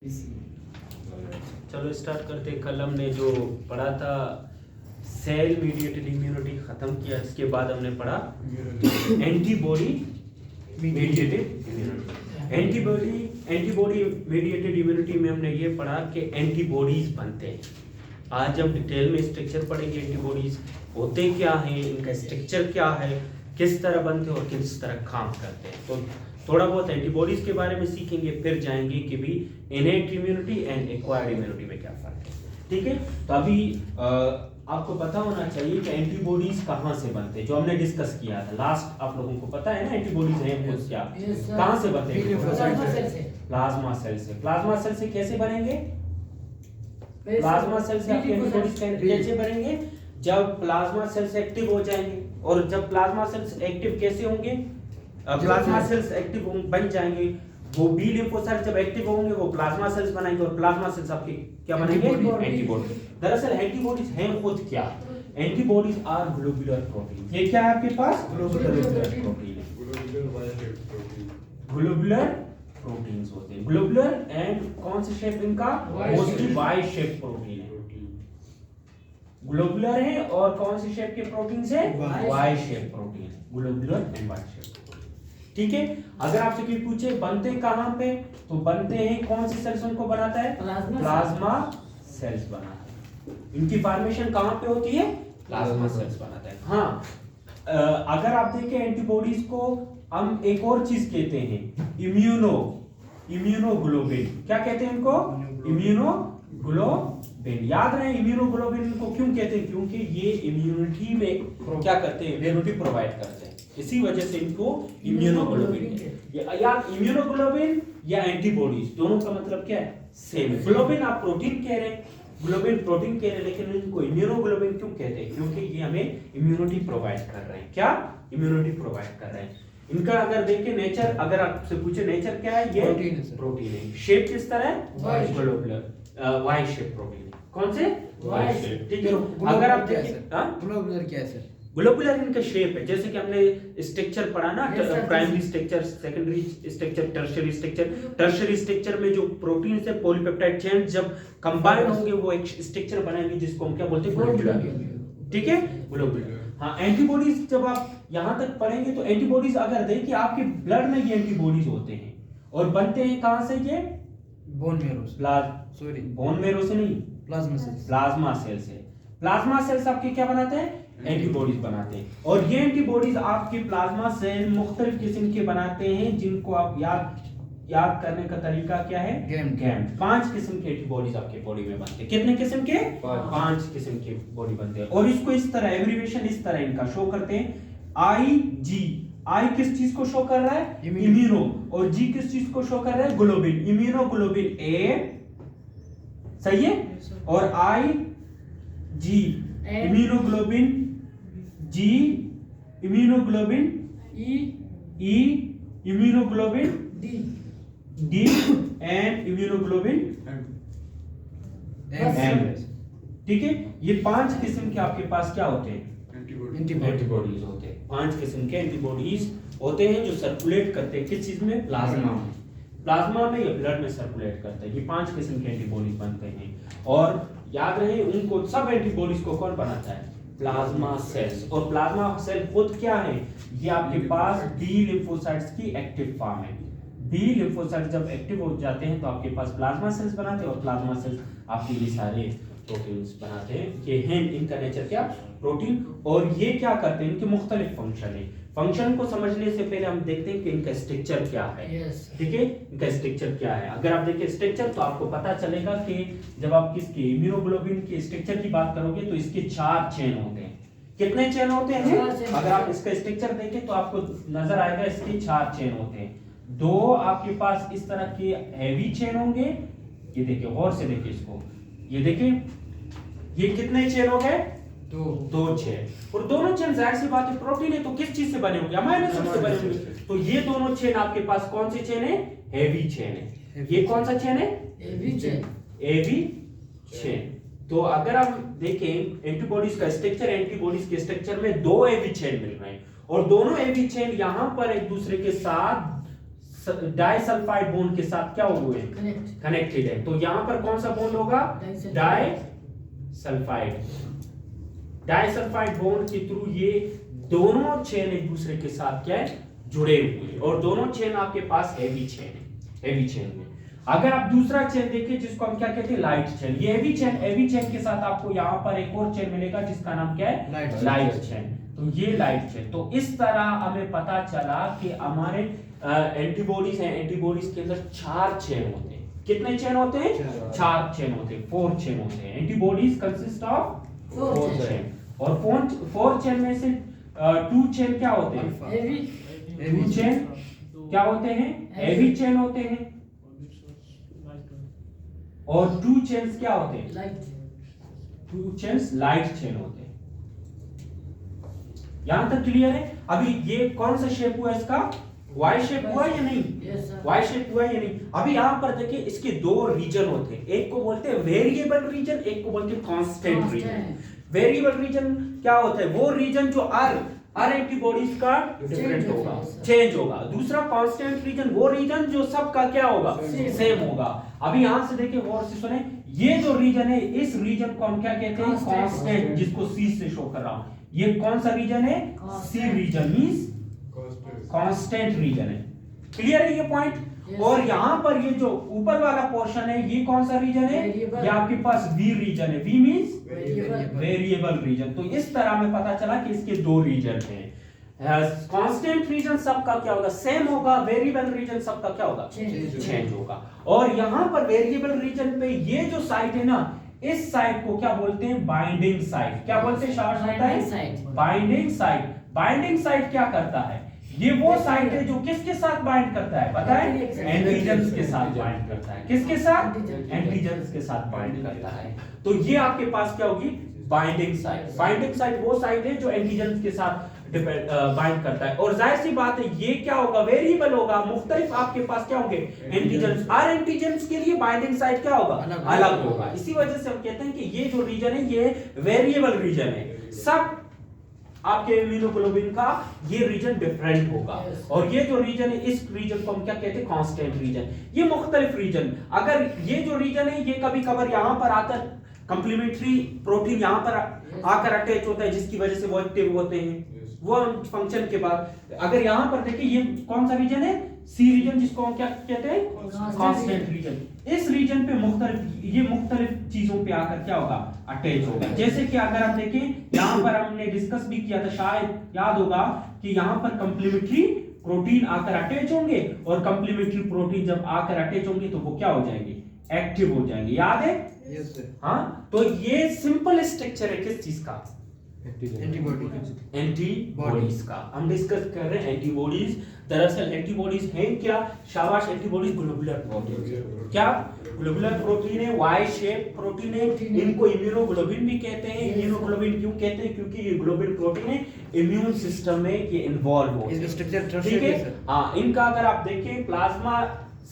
चलो स्टार्ट करते हैं। कल हमने जो पढ़ा था सेल मीडिएटेड इम्यूनिटी खत्म किया, इसके बाद हमने पढ़ा antibody mediated immunity. Antibody mediated immunity में हमने ये पढ़ा कि एंटीबॉडीज बनते हैं। आज हम डिटेल में स्ट्रक्चर पढ़ेंगे, एंटीबॉडीज होते क्या हैं, इनका स्ट्रक्चर क्या है, किस तरह बनते हैं और किस तरह काम करते हैं। तो थोड़ा बहुत एंटीबॉडीज के बारे में सीखेंगे, फिर जाएंगे कि भी innate immunity and acquired immunity में क्या फर्क है। ठीक है, तो अभी आपको पता होना चाहिए कि एंटीबॉडीज कहाँ से बनते हैं, जो हमने डिस्कस किया था लास्ट। आप लोगों को पता है ना एंटीबॉडीज हैं वो क्या, कहाँ से बनते हैं? प्लाज्मा सेल से। प्लाज्मा सेल से कैसे बनेंगे? प्लाज्मा सेल से आपके एंटीबॉडीज कैसे बनेंगे? जब प्लाज्मा सेल्स एक्टिव हो जाएंगे। और जब प्लाज्मा सेल्स एक्टिव कैसे होंगे? प्लाज्मा सेल्स एक्टिव बन जाएंगे, वो बी लिम्फोसाइट जब एक्टिव होंगे वो प्लाज्मा सेल्स बनाएंगे, और प्लाज्मा सेल्स आपके क्या बनेंगे? एंटीबॉडी। दरअसल एंटीबॉडीज हैं खुद क्या? Antibodies are globular protein. ये क्या है आपके पास? ग्लोबुलर प्रोटीन है। ग्लोबुलर प्रोटीन्स होते हैं। ग्लोबुलर एंड कौन से शेप इनका? मोस्टली वाई शेप प्रोटीन है। ग्लोबुलर है और कौन से शेप के प्रोटीन से? वाई शेप प्रोटीन है। Globular and Y shape. ठीक है, अगर आपसे कोई पूछे बनते कहां पे, तो बनते हैं कौन से सेल्स उनको बनाता है? प्लाज्मा सेल्स बनाता है। इनकी फॉर्मेशन कहां पे होती है? प्लाज्मा सेल्स बनाता है। हाँ, अगर आप देखें एंटीबॉडीज को हम एक और चीज कहते हैं, इम्यूनोग्लोबिन। क्या कहते हैं इनको? इम्यूनोग्लोबिन। याद रहे इम्यूनोग्लोबिन को क्यों कहते हैं? क्योंकि ये इम्यूनिटी में क्या करते हैं? इम्यूनिटी प्रोवाइड करते हैं, इसी वजह से इनको इम्यूनोग्लोबिन। या इम्यूनोग्लोबिन या एंटीबॉडीज, दोनों का मतलब क्या है? सेम। ग्लोबिन आप प्रोटीन कह रहे हैं, ग्लोबिन प्रोटीन कह रहे हैं, लेकिन इनको इम्यूनोग्लोबिन क्यों कहते हैं? क्योंकि ये हमें इम्यूनिटी प्रोवाइड कर रहे हैं। क्या? इम्यूनिटी प्रोवाइड कर रहे हैं। इनका अगर देखें नेचर, अगर आपसे पूछे नेचर क्या है, ये प्रोटीन है। शेप किस तरह है? ग्लोबुलर वाई शेप प्रोटीन है। कौन से? Y shape. ठीक है, अगर आप देखें ग्लोबुलर क्या है सर? ग्लोबुलर इनका शेप है, जैसे कि हमने स्ट्रक्चर पढ़ा ना, primary structure, secondary structure, tertiary structure. Tertiary structure में जो प्रोटीन से पॉलीपेप्टाइड चेन जब कंबाइन होंगे वो एक स्ट्रक्चर बनाएंगे जिसको हम क्या बोलते हैं? ग्लोबुलर। ठीक है, ग्लोबुलर। हाँ, एंटीबॉडीज जब आप यहां तक पढ़ेंगे तो एंटीबॉडीज अगर देखिए आपके ब्लड में ये एंटीबॉडीज होते हैं और बनते हैं कहां से? ये बोन मैरो से। बोन मैरो से नहीं, प्लाज्मा सेल से। प्लाज्मा सेल्स आपके क्या बनाते हैं? एंटीबॉडीज बनाते हैं। और ये एंटीबॉडीज आपके प्लाज्मा सेल मुख्तलिफ किस्म के बनाते हैं, जिनको आप याद करने का तरीका क्या है? गैम। 5 किस्म के एंटीबॉडीज आपके बॉडी में बनते हैं। कितने किस्म के? 5 किस्म के बॉडी बनते हैं। और इसको इस तरह एब्रिविएशन इस तरह इनका शो करते हैं, IG। आई किस चीज को शो कर रहा है? इम्यूनो। और जी किस चीज को शो कर रहा है? ग्लोबिन। इम्यूनोग्लोबिन ए, सही है। और IG immunoglobulin, G immunoglobulin, E immunoglobulin, D and immunoglobulin M. ठीक है, ये 5 किस्म के आपके पास क्या होते हैं? एंटीबॉडीज होते हैं। 5 किस्म के एंटीबॉडीज होते हैं जो सर्कुलेट करते हैं किस चीज में? प्लाज्मा में। प्लाज्मा में या ब्लड में सर्कुलेट करते हैं। ये 5 किस्म के एंटीबॉडीज बनते हैं। और याद रहे उनको सब एंटीबॉडीज को कौन बनाता है? Plasma cells. और प्लाज्मा सेल खुद क्या है? ये आपके पास बी लिम्फोसाइट्स की एक्टिव फॉर्म है। बी लिम्फोसाइट जब एक्टिव हो जाते हैं तो आपके पास प्लाज्मा सेल्स बनाते हैं, और प्लाज्मा सेल्स आपके ये सारे प्रोटीन्स बनाते हैं। ये हैं, इनका नेचर क्या? प्रोटीन। और ये क्या करते हैं? इनके मुख्तलिफ फंक्शन है। फंक्शन को समझने से पहले हम देखते हैं कि इनका स्ट्रक्चर क्या है। ठीक है, इनका स्ट्रक्चर क्या है। अगर आप देखिए स्ट्रक्चर तो आपको पता चलेगा कि जब आप किसके इम्यूनोग्लोबिन के स्ट्रक्चर की बात करोगे तो इसके 4 चेन होते हैं। कितने चेन होते हैं? अगर आप इसका स्ट्रक्चर देखें तो आपको नजर आएगा इसके 4 चेन होते हैं। 2 आपके पास इस तरह के हैवी चेन होंगे। ये देखिए, गौर से देखिए इसको, ये देखिए ये कितने चेन हो गए? 2 चेन। और दोनों चेन जाहिर सी बात है प्रोटीन है तो किस चीज से बने होंगे? अमीनो एसिड से बने होंगे। तो ये दोनों चेन आपके पास कौन सी चेन है? हेवी चेन है। ये कौन सा चेन है? Heavy chain. तो अगर हम देखें एंटीबॉडीज का स्ट्रक्चर, एंटीबॉडीज के स्ट्रक्चर में 2 हेवी चेन मिल रहे हैं, और दोनों हेवी चेन यहां पर एक दूसरे के साथ डाइसल्फाइड बॉन्ड के साथ क्या हुए हैं, कनेक्टेड है। तो यहाँ पर कौन सा बॉन्ड होगा, डाइसल्फाइड। डाइसल्फाइड बॉन्ड के थ्रू ये दोनों चेन एक दूसरे के साथ क्या है, जुड़े हुए हैं, और दोनों चेन आपके पास हेवी चेन है। हेवी चेन में अगर आप दूसरा चेन देखिए जिसको हम क्या कहते हैं, लाइट चेन। ये हेवी चेन के साथ आपको यहाँ पर एक और चेन मिलेगा जिसका नाम क्या है, लाइट चेन। तो ये लाइट चेन। तो इस तरह हमें पता चला कि हमारे एंटीबॉडीज हैं, एंटीबॉडीज के अंदर 4 चेन होते हैं। कितने चेन होते हैं, 4 चेन होते हैं, 4 चेन होते हैं। एंटीबॉडीज कंसिस्ट ऑफ 4 चेन, और 4 चेन में से 2 चेन क्या होते हैं, 2 चेन क्या होते हैं, हेवी चेन होते हैं, और 2 चेन्स क्या होते हैं, 2 चेन्स लाइट चेन होते हैं। यहां तक क्लियर है। अभी ये कौन सा शेप हुआ इसका, वाई शेप हुआ या नहीं, वाई शेप हुआ या नहीं। अभी यहां पर देखिए इसके 2 रीजन होते हैं, एक को बोलते हैं वेरिएबल रीजन, एक को बोलते हैं कांस्टेंट रीजन। वेरिएबल रीजन क्या होता है, वो रीजन जो हर एंटीबॉडीज का डिफरेंट होगा, चेंज होगा। दूसरा कांस्टेंट रीजन, वो रीजन जो सबका क्या होगा, सेम होगा। अभी यहां से देखिए गौर से सुने, ये जो रीजन है, इस रीजन को हम क्या कहते हैं, कांस्टेंट, जिसको सी से शो कर रहा हूं। ये कौन सा रीजन है, सी रीजन मींस कांस्टेंट रीजन है। क्लियर है ये पॉइंट। और यहां पर ये जो ऊपर वाला पोर्शन है, ये कौन सा रीजन है, ये आपके पास वी रीजन है। V means variable region. तो इस तरह हमें पता चला कि इसके 2 रीजन हैं। कांस्टेंट रीजन सबका क्या होगा, सेम होगा। वेरिएबल रीजन सबका क्या होगा, चेंज होगा। और यहां पर वेरिएबल रीजन पे ये जो साइड है ना, इस साइड को क्या बोलते हैं, बाइंडिंग साइड। क्या बोलते हैं, शाबाश बताइए, बाइंडिंग साइड। बाइंडिंग साइड क्या करता है, ये वो साइड है जो किसके साथ बाइंड करता है, बताएं, एंटीजन्स के साथ बाइंड करता है। किसके साथ, एंटीजन्स के साथ बाइंड करता है। तो ये आपके पास क्या होगी, बाइंडिंग साइड। बाइंडिंग साइड वो साइड है जो एंटीजन्स के साथ बाइंड करता है। और जाहिर सी बात है ये क्या होगा, वेरिएबल होगा। मुख्तलिफ आपके पास क्या होंगे, एंटीजन्स। हर एंटीजन्स के लिए बाइंडिंग साइड क्या होगा, अलग होगा। इसी वजह से हम कहते हैं कि ये जो रीजन है ये वेरिएबल रीजन है। सब आपके इम्यूनोग्लोबिन का ये रीजन डिफरेंट होगा। और ये जो रीजन है, इस रीजन को हम क्या कहते हैं, कांस्टेंट रीजन। ये मुख्तलिफ रीजन, अगर ये जो रीजन है ये कभी कभार यहां पर आकर कंप्लीमेंट्री प्रोटीन यहां पर आकर अटैच होता है, जिसकी वजह से वो एक्टिव होते हैं, वो फंक्शन के बाद। अगर यहां पर देखिए ये कौन सा रीजन है, सी रीजन, जिसको हम क्या कहते हैं, कांस्टेंट रीजन। इस रीजन पे मुख्तलिफ चीजों पे आकर क्या होगा, अटैच होगा। जैसे कि अगर आप देखें, यहां पर हमने डिस्कस भी किया था, शायद याद होगा कि यहां पर कंप्लीमेंट्री प्रोटीन आकर अटैच होंगे, और कंप्लीमेंट्री प्रोटीन जब आकर अटैच होंगे तो वो क्या हो जाएंगे, एक्टिव हो जाएंगे। याद है, यस सर। हाँ, तो ये सिंपल स्ट्रक्चर है किस चीज का, एंटीबॉडीज का। हम डिस्कस कर रहे हैं एंटीबॉडीज। दरअसल एंटीबॉडीज हैं क्या, शाबाश, एंटीबॉडीज ग्लोबुलर प्रोटीन। क्या ग्लोबुलर प्रोटीन है, वाई शेप प्रोटीन है। इनको इम्यूनोग्लोबिन भी कहते हैं। इम्यूनोग्लोबिन क्यों कहते हैं, क्योंकि ये ग्लोबुलर प्रोटीन है, इम्यून सिस्टम में ये इन्वॉल्व होते हैं। ठीक है, हाँ। इनका अगर आप देखें, प्लाज्मा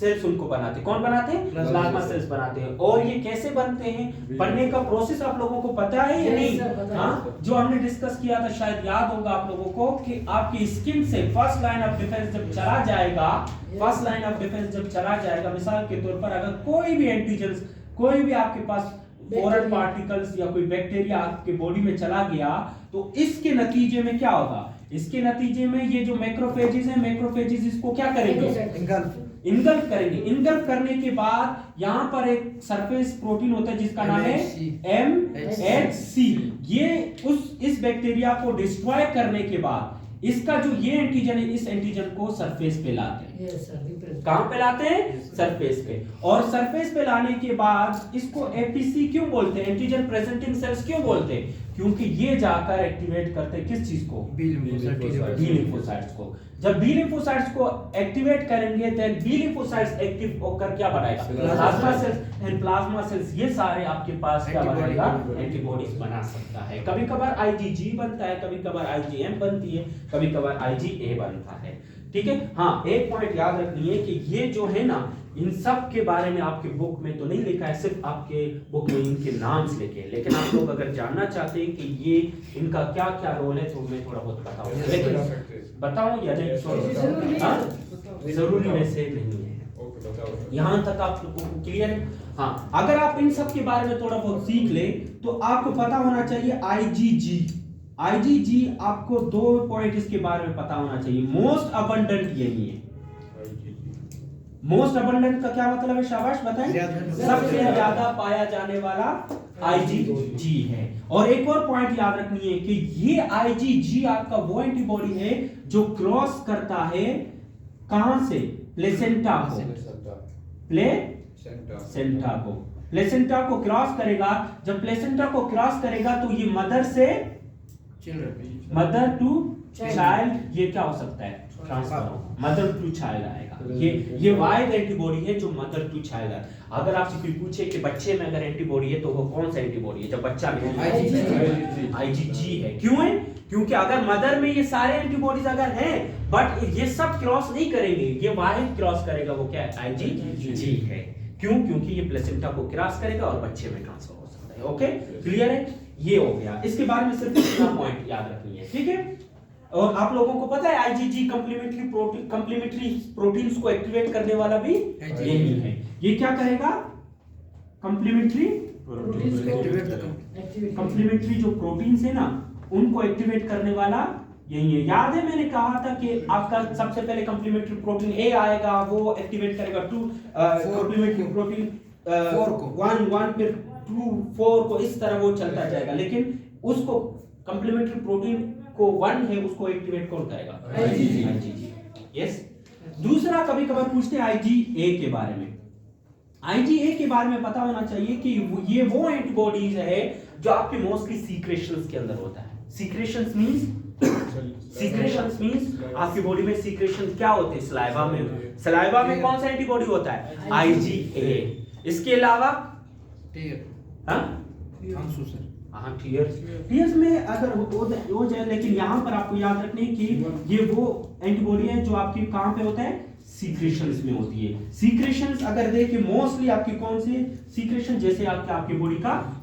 सेल्स उनको बनाते, कौन बनाते हैं, प्लाज्मा सेल्स बनाते हैं। और ये कैसे बनते हैं, बनने का प्रोसेस आप लोगों को पता है या नहीं, हाँ, जो हमने डिस्कस किया था, शायद याद होगा आप लोगों को, कि आपकी स्किन से फर्स्ट लाइन ऑफ डिफेंस जब चला जाएगा, फर्स्ट लाइन ऑफ डिफेंस जब चला जाएगा, मिसाल के तौर पर अगर कोई भी एंटीजन, कोई भी आपके पास फॉरेन पार्टिकल्स या कोई बैक्टीरिया आपके बॉडी में चला गया, तो इसके नतीजे में क्या होगा, इसके नतीजे में ये जो मैक्रोफेजेस हैं, मैक्रोफेजेस इसको क्या करेंगे, इनगल्फ करेंगे। इनगल्फ करने के बाद यहाँ पर एक सरफेस प्रोटीन होता है जिसका नाम है MHC। ये इस बैक्टीरिया को डिस्ट्रॉय करने के बाद इसका जो ये एंटीजन है, इस एंटीजन को सरफेस पे लाते हैं। कहां पे लाते हैं, सरफेस पे। और सरफेस पे लाने के बाद इसको एपीसी क्यों बोलते हैं, एंटीजन प्रेजेंटिंग सेल्स क्यों बोलते हैं, क्योंकि ये जाकर एक्टिवेट करते हैं किस चीज को, बी लिम्फोसाइट्स को। जब बी लिम्फोसाइट्स को एक्टिवेट करेंगे तो बी लिम्फोसाइट्स एक्टिव होकर क्या बनाएगा, plasma cells. And plasma cells ये सारे आपके पास क्या बनाएगा, एंटीबॉडीज बना सकता है। कभी कभार आईजीजी बनता है, कभी कभार आईजीएम बनती है, कभी कभार आईजीए बनता है। ठीक है, हाँ, एक पॉइंट याद रखनी है कि ये जो है ना, इन सब के बारे में आपके बुक में तो नहीं लिखा है, सिर्फ आपके बुक में इनके नाम्स लिखे हैं। लेकिन आप लोग अगर जानना चाहते हैं कि ये इनका क्या क्या रोल है, तो मैं थोड़ा बहुत बताऊंगा। लेकिन बताऊं या नहीं, जरूरी में से नहीं है। यहाँ तक आप लोगों को क्लियर है? हाँ, अगर आप इन सब के बारे में थोड़ा बहुत सीख ले तो आपको पता होना चाहिए आईजीजी आपको 2 पॉइंट इसके बारे में पता होना चाहिए। मोस्ट अबंडेंट यही है। मोस्ट अबंडेंट का क्या मतलब है? शाबाश बताएं। सबसे ज्यादा पाया जाने वाला आईजीजी है। और एक और पॉइंट याद रखनी है कि ये आईजीजी आपका वो एंटीबॉडी है जो क्रॉस करता है कहां से? प्लेसेंटा को। प्लेसेंटा को क्रॉस करेगा। जब प्लेसेंटा को क्रॉस करेगा तो ये मदर टू चाइल्ड ये क्या हो सकता है? ट्रांसफर। मदर टू चाइल्ड आएगा। ये वाइड एंटीबॉडी है जो मदर टू चाइल्ड है। अगर आपसे कोई पूछे कि बच्चे में अगर एंटीबॉडी है तो वो कौन सा एंटीबॉडी है? जब बच्चा में आईजीजी है। क्यों है? क्योंकि अगर मदर में ये सारे एंटीबॉडीज अगर हैं बट ये सब क्रॉस नहीं करेंगे, ये वाहिद क्रॉस करेगा, वो क्या है? आईजीजी है। क्यों? क्योंकि ये प्लेसेंटा को क्रॉस करेगा और बच्चे में ट्रांसफर हो सकता है। ओके, क्लियर है? ये हो गया। इसके बारे में सिर्फ इतना पॉइंट याद रखनी है, ठीक है? और आप लोगों को पता है आईजीजी कंप्लीमेंट्री प्रोटीन्स को एक्टिवेट करने वाला भी यही है। ये क्या करेगा? कंप्लीमेंट्री जो प्रोटीन्स है ना उनको एक्टिवेट करने वाला यही है। याद है मैंने कहा था कि आपका सबसे पहले कंप्लीमेंट्री प्रोटीन ए आएगा, वो एक्टिवेट करेगा 2 कंप्लीमेंट्री प्रोटीन 1 फिर 2 4 को इस तरह वो चलता जाएगा। लेकिन उसको कंप्लीमेंट्री प्रोटीन को 1 है उसको एक्टिवेट कौन करेगा? आईजीजी। यस। दूसरा कभी कभार पूछते हैं आईजीए के बारे में। आईजीए के बारे में पता होना चाहिए कि ये वो एंटीबॉडीज है जो आपके मोस्टली सीक्रेशंस के अंदर होता है। सीक्रेशंस मींस आपकी बॉडी में सीक्रेशन क्या होते हैं? सलाइवा में। सलाइवा में कौन सा एंटीबॉडी होता है? आईजीए। इसके अलावा टीयर्स में अगर हो जाए, लेकिन यहां पर आपको याद रखने की ये वो एंटीबॉडी है जो आपकी कहां पे होता है? सीक्रेशंस में होती है। सीक्रेशंस अगर देखिए मोस्टली आपकी कौन सी सीक्रेशन? जैसे आपकी बॉडी का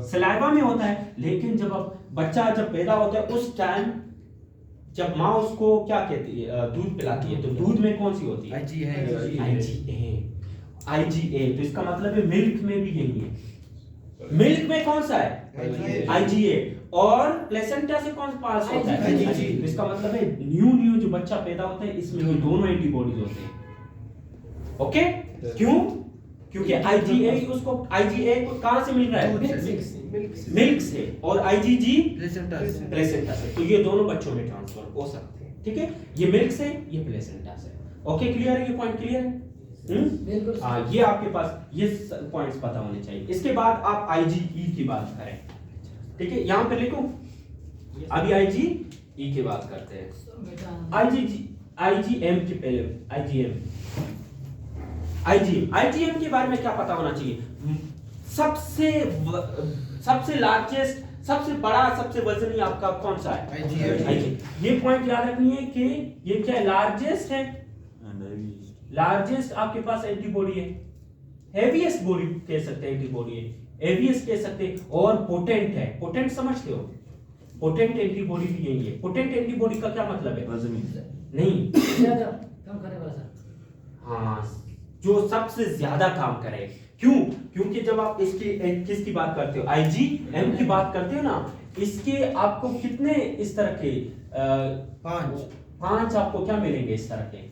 सलाइवा में होता है। लेकिन जब बच्चा जब पैदा होता है उस टाइम जब माँ उसको क्या कहती है? दूध पिलाती है, तो दूध में कौन सी होती है? आईजीए। तो इसका मतलब है मिल्क में भी यही है। मिल्क में कौन सा है? आईजीए। और प्लेसेंटा से कौन पास होता है? आईजीजी। तो इसका मतलब है न्यू जो बच्चा पैदा होता है इसमें ये दोनों एंटीबॉडीज होते हैं। ओके, क्यों? क्योंकि आईजीए को कहां से मिल रहा है? मिल्क से। और आईजीजी प्लेसेंटा से। तो ये दोनों बच्चों में ट्रांसफर हो सकते हैं, ठीक है? ये मिल्क से, ये प्लेसेंटा से। ओके, क्लियर है? ये पॉइंट क्लियर है? ये आपके पास ये पॉइंट्स पता होने चाहिए। इसके बाद आप आईजीई की बात करें, ठीक है? यहां पे लिखो। अभी आईजीई की बात करते हैं। आईजीएम के पहले आईजीएम के बारे में क्या पता होना चाहिए? सबसे लार्जेस्ट, सबसे बड़ा, सबसे वजनी आपका कौन सा है? आईजीएम। ये पॉइंट याद रखनी है कि ये क्या है? लार्जेस्ट है, लार्जेस्ट आपके पास एंटीबॉडी है। हेवीएस्ट बॉडी कह सकते हैं, एंटीबॉडी है, हेवीएस्ट कह सकते हैं। और पोटेंट है। पोटेंट समझते हो? पोटेंट एंटीबॉडी भी यही है। पोटेंट एंटीबॉडी का क्या मतलब है? नहीं, ज्यादा काम करने वाला सर। हाँ, जो सबसे ज्यादा काम करे। क्यों? क्योंकि जब आप किसकी बात करते हो? आईजीएम की बात करते हो ना, इसके आपको कितने इस तरह के 5 आपको क्या मिलेंगे इस तरह के?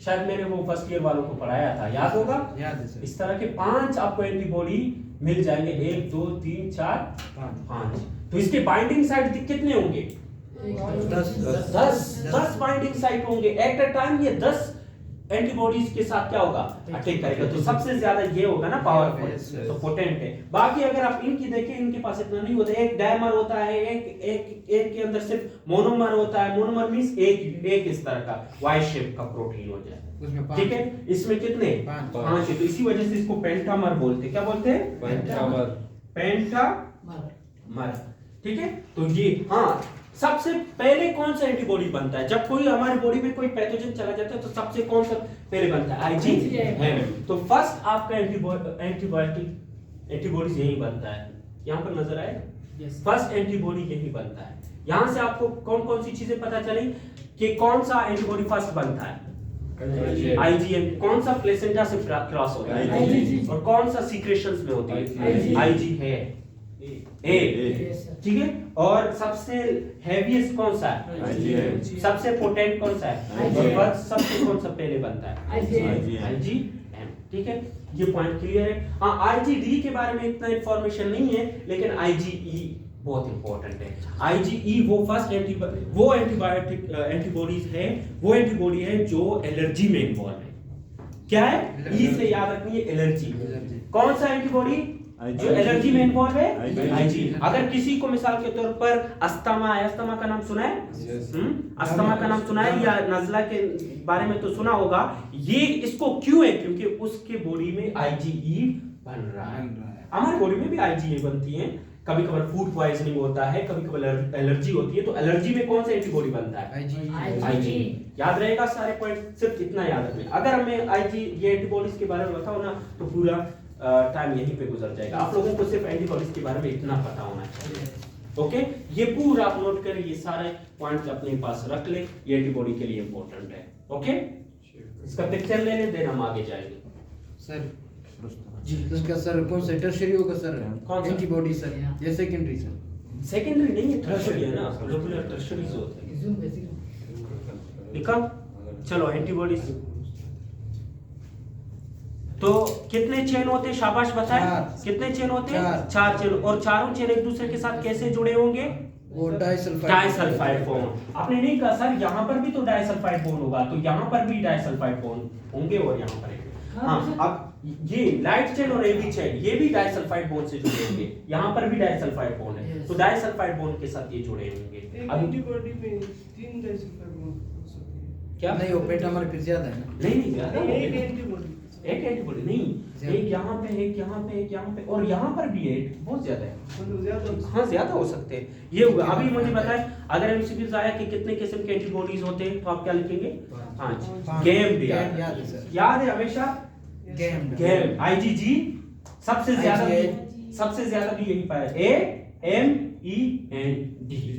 शायद मैंने वो फर्स्ट ईयर वालों को पढ़ाया था, याद होगा? याद है सर। इस तरह के 5 आपको एंटीबॉडी मिल जाएंगे। 1 2 3 4 5। तो इसके बाइंडिंग साइट कितने होंगे? 10 बाइंडिंग साइट होंगे। एट अ टाइम ये 10 एंटीबॉडीज के साथ क्या होगा? अटैक करेगा। तो सबसे ज्यादा ये होगा ना पावरफुल, तो पोटेंट है। बाकी अगर आप इनकी देखें, इनके पास इतना नहीं होता। एक डायमर होता है, एक के अंदर सिर्फ मोनोमर होता है। मोनोमर मींस एक इस तरह का वाई शेप का प्रोटीन हो जाए, ठीक है? इसमें कितने? 5 है। तो इसी वजह से इसको पेंटामर बोलते हैं। क्या बोलते हैं? पेंटामर, ठीक है? तो ये हाँ, सबसे पहले कौन सा एंटीबॉडी बनता है? जब कोई हमारी बॉडी में कोई पैथोजन चला जाता है तो सबसे कौन सा पहले बनता है? आईजीएम। तो फर्स्ट आपका एंटीबॉडीज यही बनता है। यहाँ पर नजर आए? फर्स्ट एंटीबॉडी यही बनता है। यहाँ से आपको कौन कौन सी चीजें पता चली? कि कौन सा एंटीबॉडी फर्स्ट बनता है? आईजीएम। कौन सा प्लेसेंटा से क्रॉस होता है? IgG। और कौन सा सीक्रेशंस में होती है? आईजी है ए, ठीक है। और सबसे हेवीएस्ट कौन सा है? IgM। सबसे पोटेंट कौन सा है? IgM। और फर्स्ट सबसे कौन सा पहले बनता है? IgM। आईजीएम, ठीक है। ये पॉइंट क्लियर है। हाँ, आईजीडी के बारे में इतना इंफॉर्मेशन नहीं है, लेकिन आईजीई बहुत इंपॉर्टेंट है। आईजीई वो फर्स्ट एंटीबायोटिक एंटीबॉडीज है, वो एंटीबॉडी है जो एलर्जी में इन्वॉल्व है। क्या है? ई से याद रखनी है, एलर्जी। कौन सा एंटीबॉडी जो एलर्जी में इन्वॉल्व है? आईजी। अगर किसी को मिसाल के तौर पर अस्थमा है, अस्थमा का नाम सुना है? अस्थमा का नाम सुना है, या नजला के बारे में तो सुना होगा। ये इसको क्यों है? क्योंकि उसके बॉडी में आईजीई बन रहा है। हमारे बॉडी में भी आईजीई बनती है। कभी कभार फूड पॉइजनिंग होता है, कभी कभार एलर्जी होती है, तो एलर्जी में कौन सा एंटीबॉडी बनता है? आईजी। याद रहेगा सारे पॉइंट, सिर्फ इतना याद रखना। अगर हमें आईजी ये एंटीबॉडीज के बारे में बताओ ना, तो पूरा टाइम यहीं पे गुजर जाएगा। आप लोगों को सिर्फ एंटीबॉडीज के बारे में इतना पता होना चाहिए। ओके, ये पूरा आप नोट करें, ये सारे पॉइंट्स अपने पास रख ले, ये एंटीबॉडी के लिए इंपॉर्टेंट है। ओके, इसका पिक्चर ले लें, देन हम आगे जाएंगे। सर जी, इसका सर कौन सा टर्शियरी होगा सर? कौन सा? एंटीबॉडी सर या सेकेंडरी सर? सेकेंडरी नहीं है, टर्शियरी है ना, रेगुलर टर्शियरीज होते हैं। Zoom basic। लिखा? चलो एंटीबॉडीज तो कितने चेन होते हैं? शाबाश बताएं। चार। कितने चेन होते हैं? चार। चार चेन। और चारों चेन एक दूसरे के साथ कैसे जुड़े होंगे? वो डाइसल्फाइड। Disulphide bond. आपने नहीं कहा सर यहाँ पर भी तो डाइसल्फाइड बॉन्ड होगा, तो यहाँ पर भी डाइसल्फाइड बॉन्ड होंगे और यहाँ पर हाँ। अब ये लाइट चेन और एवी चेन ये भी डाइसल्फाइड बॉन्ड से जुड़े होंगे, यहाँ पर भी डाइसल्फाइड बॉन्ड है, तो डाइसल्फाइड बॉन्ड के साथ ये जुड़े होंगे। अब एंटीबॉडी में 3 डाइसल्फाइड बॉन्ड हो सकती है। क्या? नहीं, वो पेंटामर पे ज्यादा है ना। नहीं ज्यादा नहीं, होंगे। एक एंटीबॉडी। एक एंटीबॉडी नहीं, एक यहाँ पे, एक यहाँ पे, एक यहाँ पे, और यहाँ पर भी एक, बहुत ज्यादा है। मतलब ज्यादा। हाँ, ज्यादा हो सकते हैं। ये हुआ। अभी मुझे बताएं, अगर एमसीक्यूज आया कि कितने किस्म के एंटीबॉडीज होते हैं, तो आप क्या लिखेंगे? 5। गेम दिया, याद है सर। याद है हमेशा। गेम आईजीजी सबसे ज्यादा भी यही पाया, AMEND।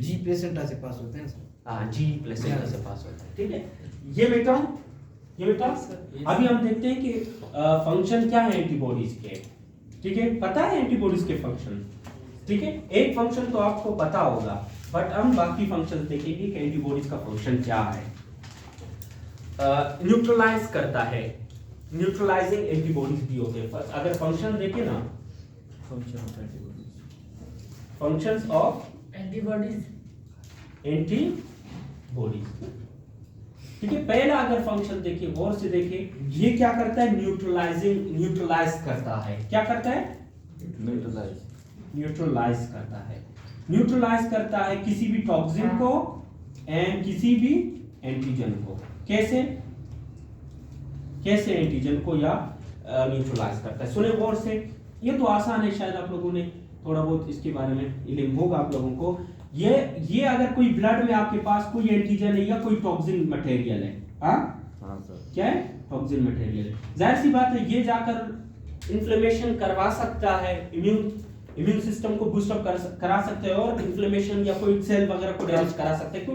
जी प्लेसेंटा से पास होते हैं सर। हाँ, जी प्लेसेंटा से पास होता है, ठीक है। ये बेटा अभी हम देखते हैं कि फंक्शन क्या है एंटीबॉडीज के, ठीक है। पता है एंटीबॉडीज के फंक्शन, ठीक है। एक फंक्शन तो आपको पता होगा, बट हम बाकी फंक्शन देखेंगे कि एंटीबॉडीज का फंक्शन क्या है। न्यूट्रलाइज करता है, न्यूट्रलाइजिंग एंटीबॉडीज भी होते हैं। अगर फंक्शन देखें ना, फंक्शंस ऑफ एंटीबॉडीज एंटीबॉडीज, ठीक है। पहला अगर फंक्शन देखिए, गौर से देखिए, ये क्या करता है? न्यूट्रलाइज करता है। क्या करता है? न्यूट्रलाइज करता है। न्यूट्रलाइज करता है किसी भी टॉक्सिन को एंड किसी भी एंटीजन को। कैसे एंटीजन को या न्यूट्रलाइज करता है? सुने गौर से, ये तो आसान है, शायद आप लोगों ने थोड़ा बहुत इसके बारे में इल्म होगा आप लोगों को। ये अगर कोई ब्लड में आपके पास कोई एंटीजन है या कोई टॉक्सिन मटेरियल है, हाँ सर, क्या है? टॉक्सिन मटेरियल है। जाहिर सी बात है, ये जाकर इन्फ्लेमेशन करवा सकता है, इम्यून सिस्टम को बूस्ट अप करा सकते हैं और इन्फ्लेमेशन या कोई सेल वगैरह को डैमेज करा सकते हैं।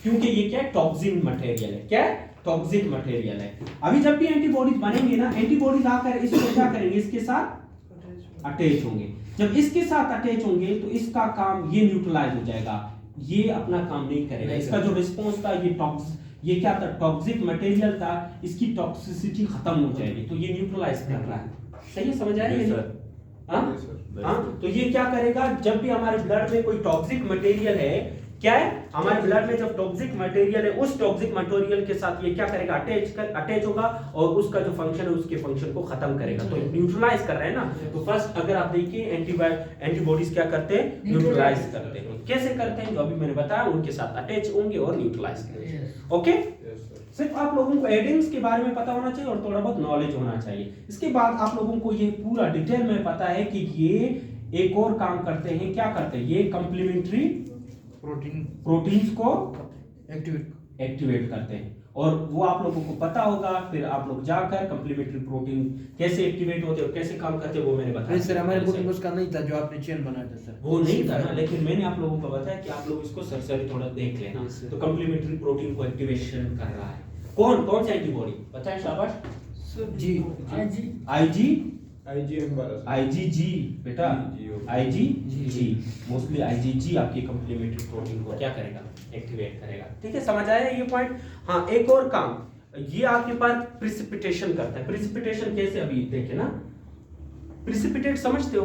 क्योंकि ये क्या है? टॉक्सिन मटेरियल है। क्या है? टॉक्सिक मटेरियल है। अभी जब भी एंटीबॉडीज बनेंगे ना, एंटीबॉडीज आकर इसको क्या करेंगे? इसके साथ अटैच होंगे। जब इसके साथ अटैच होंगे तो इसका काम, ये न्यूट्रलाइज हो जाएगा, ये अपना काम नहीं करेगा। इसका जो रिस्पॉन्स था, ये क्या था? टॉक्सिक मटेरियल था, इसकी टॉक्सिसिटी खत्म हो जाएगी, तो ये न्यूट्रलाइज कर रहा है। सही है, समझ आया ये? हाँ, तो ये क्या करेगा? जब भी हमारे ब्लड में कोई टॉक्सिक मटेरियल है, क्या है? हमारे ब्लड में जब टॉक्सिक मटेरियल है, उस टॉक्सिक मटेरियल के साथ ये क्या करेगा? अटैच होगा और उसका जो फंक्शन है, उसके फंक्शन को खत्म करेगा। तो न्यूट्रलाइज कर रहा है ना। तो फर्स्ट अगर आप देखिए, एंटीबॉडीज क्या करते हैं? न्यूट्रलाइज करते हैं। कैसे करते हैं? जो अभी मैंने बताया, उनके साथ अटैच होंगे और न्यूट्रलाइज करेंगे। ओके, सिर्फ आप लोगों को एडिंग्स के बारे में पता होना चाहिए और थोड़ा बहुत नॉलेज होना चाहिए। इसके बाद आप लोगों को ये पूरा डिटेल में पता है कि ये एक और काम करते हैं। क्या करते हैं? ये कंप्लीमेंट्री प्रोटीन्स को एक्टिवेट करते हैं और वो आप लोगों को पता होगा, फिर आप लोग जाकर कम्प्लीमेंट्री प्रोटीन कैसे एक्टिवेट होते हैं और कैसे काम करते हैं वो मैंने बताया। सर हमारे बुक में उसका नहीं था जो आपने चेन बनाया था सर, वो नहीं था ना, लेकिन मैंने आप लोगों को बताया कि आप लोग इसको सरसरी थोड़ा देख लेना। तो कम्प्लीमेंट्री प्रोटीन को एक्टिवेशन कर रहा है कौन कौन सा एंटीबॉडी बताएं, शाबाश। जी आईजीजी बेटा, आईजीजी मोस्टली आईजीजी आपकी कम्प्लीमेंट्री प्रोटीन को क्या करेगा, एक्टिवेट करेगा। ठीक है, समझ आया ये पॉइंट। हाँ, एक और काम, ये आपके पास प्रिसिपिटेशन करता है। प्रिसिपिटेशन कैसे, अभी देखे ना, प्रिसिपिटेट समझते हो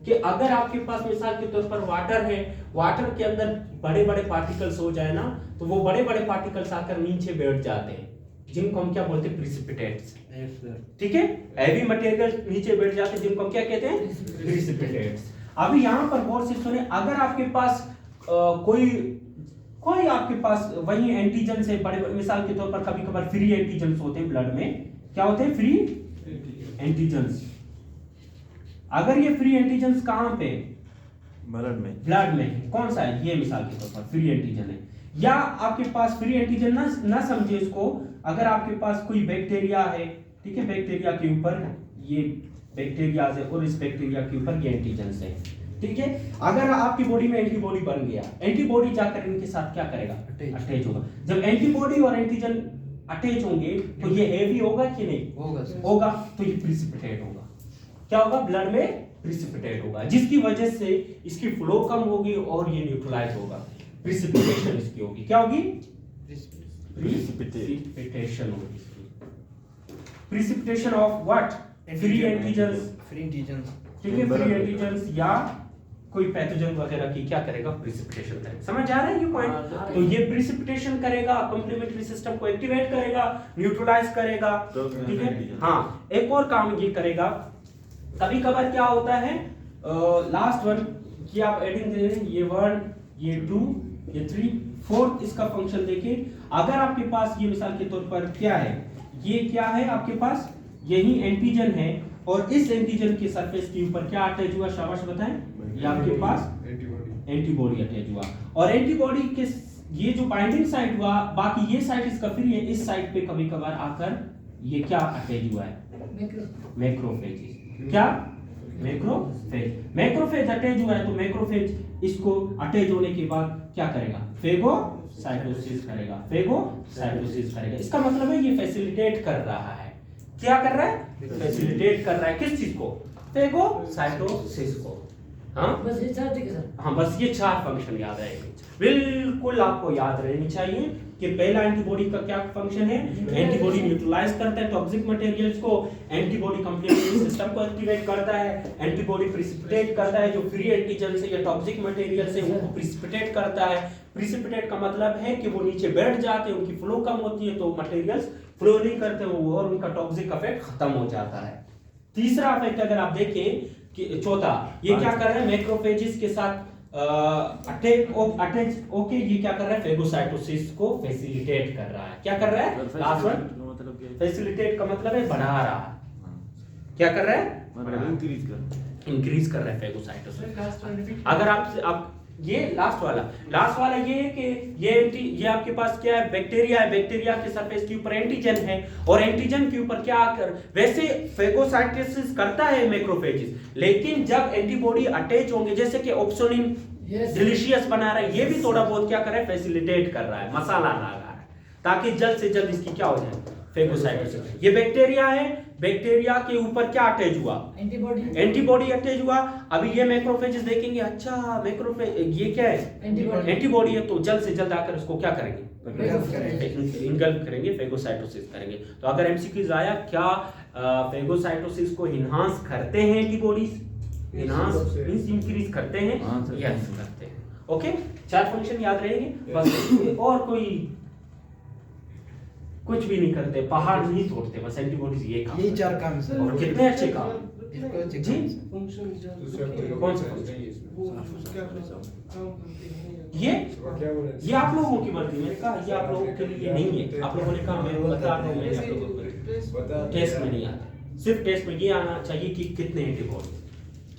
कि अगर आपके पास मिसाल के तौर पर वाटर है, वाटर के अंदर बड़े बड़े पार्टिकल्स हो जाए ना, तो वो बड़े बड़े पार्टिकल्स आकर नीचे बैठ जाते हैं, जिनको हम क्या बोलते हैं, प्रिसिपिटेट्स। ठीक है, हैवी मटेरियल नीचे बैठ जाते हैं, जिनको हम क्या कहते हैं, प्रिसिपिटेट्स। अभी यहाँ पर गौर से सुने, अगर आपके पास कोई आपके पास वही एंटीजन से बड़े, मिसाल के तौर पर कभी कभार फ्री एंटीजन्स होते हैं ब्लड में, क्या होते हैं, फ्री एंटीजन्स। अगर ये फ्री एंटीजन्स कहां पे, ब्लड में कौन सा है, ये मिसाल के तौर पर फ्री एंटीजन है। या आपके पास फ्री एंटीजन ना समझे इसको, अगर आपके पास कोई बैक्टीरिया है, ठीक है, बैक्टीरिया के ऊपर ये बैक्टीरिया है और इस बैक्टीरिया के ऊपर ये एंटीजन्स है, ठीक है। अगर आपकी बॉडी में एंटीबॉडी बन गया, एंटीबॉडी जाकर इनके साथ क्या करेगा, अटैच होगा। जब एंटीबॉडी और एंटीजन अटैच होंगे तो ये हेवी होगा कि नहीं होगा, तो ये प्रिसिपिटेट होगा। क्या होगा, ब्लड में प्रिसिपिटेट होगा, जिसकी वजह से इसकी फ्लो कम होगी और ये न्यूट्रलाइज होगा। प्रिसिपिटेशन इसकी होगी, क्या होगी, प्रिसिपिटेशन होगी। Precipitation of what, free antigens, ठीक है, फ्री एंटीजन्स या कोई पैथोजन वगैरह की क्या करेगा, प्रिसिपिटेशन करेगा। समझ आ रहा है ये पॉइंट। तो ये प्रिसिपिटेशन करेगा, कंप्लीमेंट्री सिस्टम को एक्टिवेट करेगा, न्यूट्रलाइज करेगा, ठीक है। हाँ, एक और काम ये करेगा, कभी कभार क्या होता है, लास्ट वन की आप एडिंग दे रहे हैं, ये 1 ये 2 ये 3 4, इसका फंक्शन देखिए। अगर आपके पास ये मिसाल के तौर पर क्या है, ये क्या है आपके पास, यही एंटीजन है और इस एंटीजन के सरफेस के ऊपर क्या अटैच हुआ, शाबाश बताएं, ये आपके पास एंटीबॉडी अटैच हुआ। और एंटीबॉडी के ये जो बाइंडिंग साइट हुआ, बाकी ये साइट इसका फ्री है, इस साइट पे कभी कभार आकर ये क्या अटैच हुआ है, मैक्रोफेज। क्या, मैक्रोफेज अटैच हुआ है, तो मैक्रोफेज इसको अटैच होने के बाद क्या करेगा, फेगोसाइटोसिस करेगा। इसका मतलब है ये फैसिलिटेट कर रहा है, क्या कर रहा है, फैसिलिटेट कर रहा है किस चीज को, फेगोसाइटोसिस को। हाँ बस ये चार ठीक है सर। हाँ, बस ये 4 फंक्शन याद रहेंगे, बिल्कुल आपको याद रहनी चाहिए कि पहला एंटीबॉडी का क्या फंक्शन है, एंटीबॉडी न्यूट्रलाइज करता है टॉक्सिक मटेरियल्स को, एंटीबॉडी कंप्लीमेंट्री सिस्टम को एक्टिवेट करता है, एंटीबॉडी प्रिसिपिटेट करता है, जो फ्री एंटीजन से या टॉक्सिक मटेरियल से उनको प्रिसिपिटेट करता है। प्रिसिपिटेट का मतलब है कि वो नीचे बैठ जाते हैं, उनकी फ्लो कम होती है, तो मटेरियल्स फ्लो नहीं करते वो और उनका टॉक्सिक इफेक्ट खत्म हो जाता है। तीसरा इफेक्ट अगर आप देखें कि चौथा, ये क्या कर रहा है, मैक्रोफेजेस के साथ अटैच ओके, ये क्या कर रहा है, फेगोसाइटोसिस को फैसिलिटेट कर रहा है। क्या कर रहा है, लास्ट वन, फैसिलिटेट का मतलब है बढ़ा रहा है, क्या कर रहा है, इंक्रीज कर रहा है फेगोसाइटोसिस। अगर आप ये लास्ट वाला ये है कि ये आपके पास क्या है, बैक्टीरिया है, बैक्टीरिया के सरफेस के ऊपर एंटीजन है और एंटीजन के ऊपर क्या कर, वैसे फेगोसाइटोसिस करता है मैक्रोफेजेस, लेकिन जब एंटीबॉडी अटैच होंगे, जैसे कि ऑप्सोनिन डिलीशियस बना रहा है, ये भी थोड़ा बहुत क्या कर रहा है, फैसिलिटेट कर रहा है, मसाला ला रहा है, ताकि जल्द से जल्द इसकी क्या हो जाए, फेगोसाइटोसिस। ये बैक्टीरिया है, बैक्टीरिया के ऊपर क्या अटैच हुआ, एंटीबॉडी अटैच हुआ। अभी ये मैक्रोफेजेस देखेंगे, अच्छा मैक्रोफेज ये क्या है, एंटीबॉडी है, तो जल्द से जल्द आकर इसको क्या करेंगे, इनगल्फ करेंगे, फेगोसाइटोसिस करेंगे। तो अगर एमसीक्यूज आया, क्या फेगोसाइटोसिस को इनहांस करते हैं एंटीबॉडीज, इनहांस मींस इंक्रीज करते हैं, यस करते हैं। ओके, 4 फंक्शन याद रहेंगे बस, और कोई कुछ भी नहीं करते, पहाड़ नहीं तोड़ते, बस एंटीबॉडीज ये काम, यही 4 काम सर। और कितने अच्छे काम जी, कौन सा ये आप लोगों की मर्जी, मैंने कहा ये आप लोगों के लिए नहीं है, आप लोगों ने कहा मैं बता रहा हूँ, मैंने आप लोगों को टेस्ट में नहीं आता, सिर्फ टेस्ट में ये आना चाहिए कि कितने एंटीबॉडी,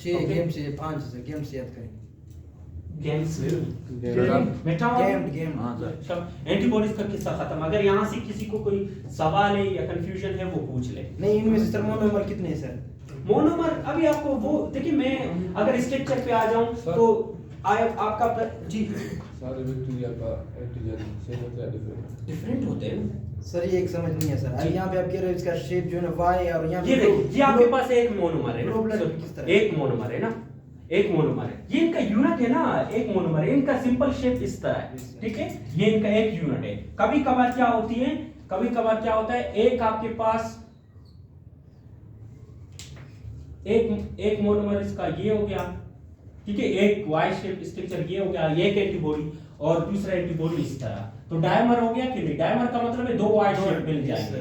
6 गेम से 5 से गेम से याद करें, गेम्स गेम हाँ सर। एंटीबॉडीज का किस्सा खत्म। अगर यहाँ से किसी को कोई सवाल है या कंफ्यूजन है वो पूछ ले। नहीं, इनमें से सर मोनोमर कितने हैं सर? मोनोमर अभी आपको वो देखिए, मैं अगर स्ट्रक्चर पे आ जाऊं तो आपका जी सारे बैक्टीरिया का एंटीजन सेम होता है डिफरेंट होते हैं। सर ये एक समझ नहीं है सर। अब यहाँ पे आप कह रहे हो इसका शेप जो है ना वाई, और यहाँ ये देखिए, ये आपके पास एक मोनोमर है ग्लोबुलर ना, किस तरह? एक मोनोमर है ना, एक मोनोमर है। ये इनका यूनिट है ना, एक मोनोमर है। इनका सिंपल शेप इस तरह है, ठीक है। ये इनका एक यूनिट है। कभी कभार क्या होती है, कभी कभार क्या होता है, एक आपके पास एक मोनोमर इसका ये हो गया, ठीक है, एक वाई शेप स्ट्रक्चर ये हो गया, एक एंटीबॉडी और दूसरा एंटीबॉडी इस तरह, तो डायमर हो गया कि नहीं? डायमर का मतलब है दो वाई शेप मिल जाएंगे।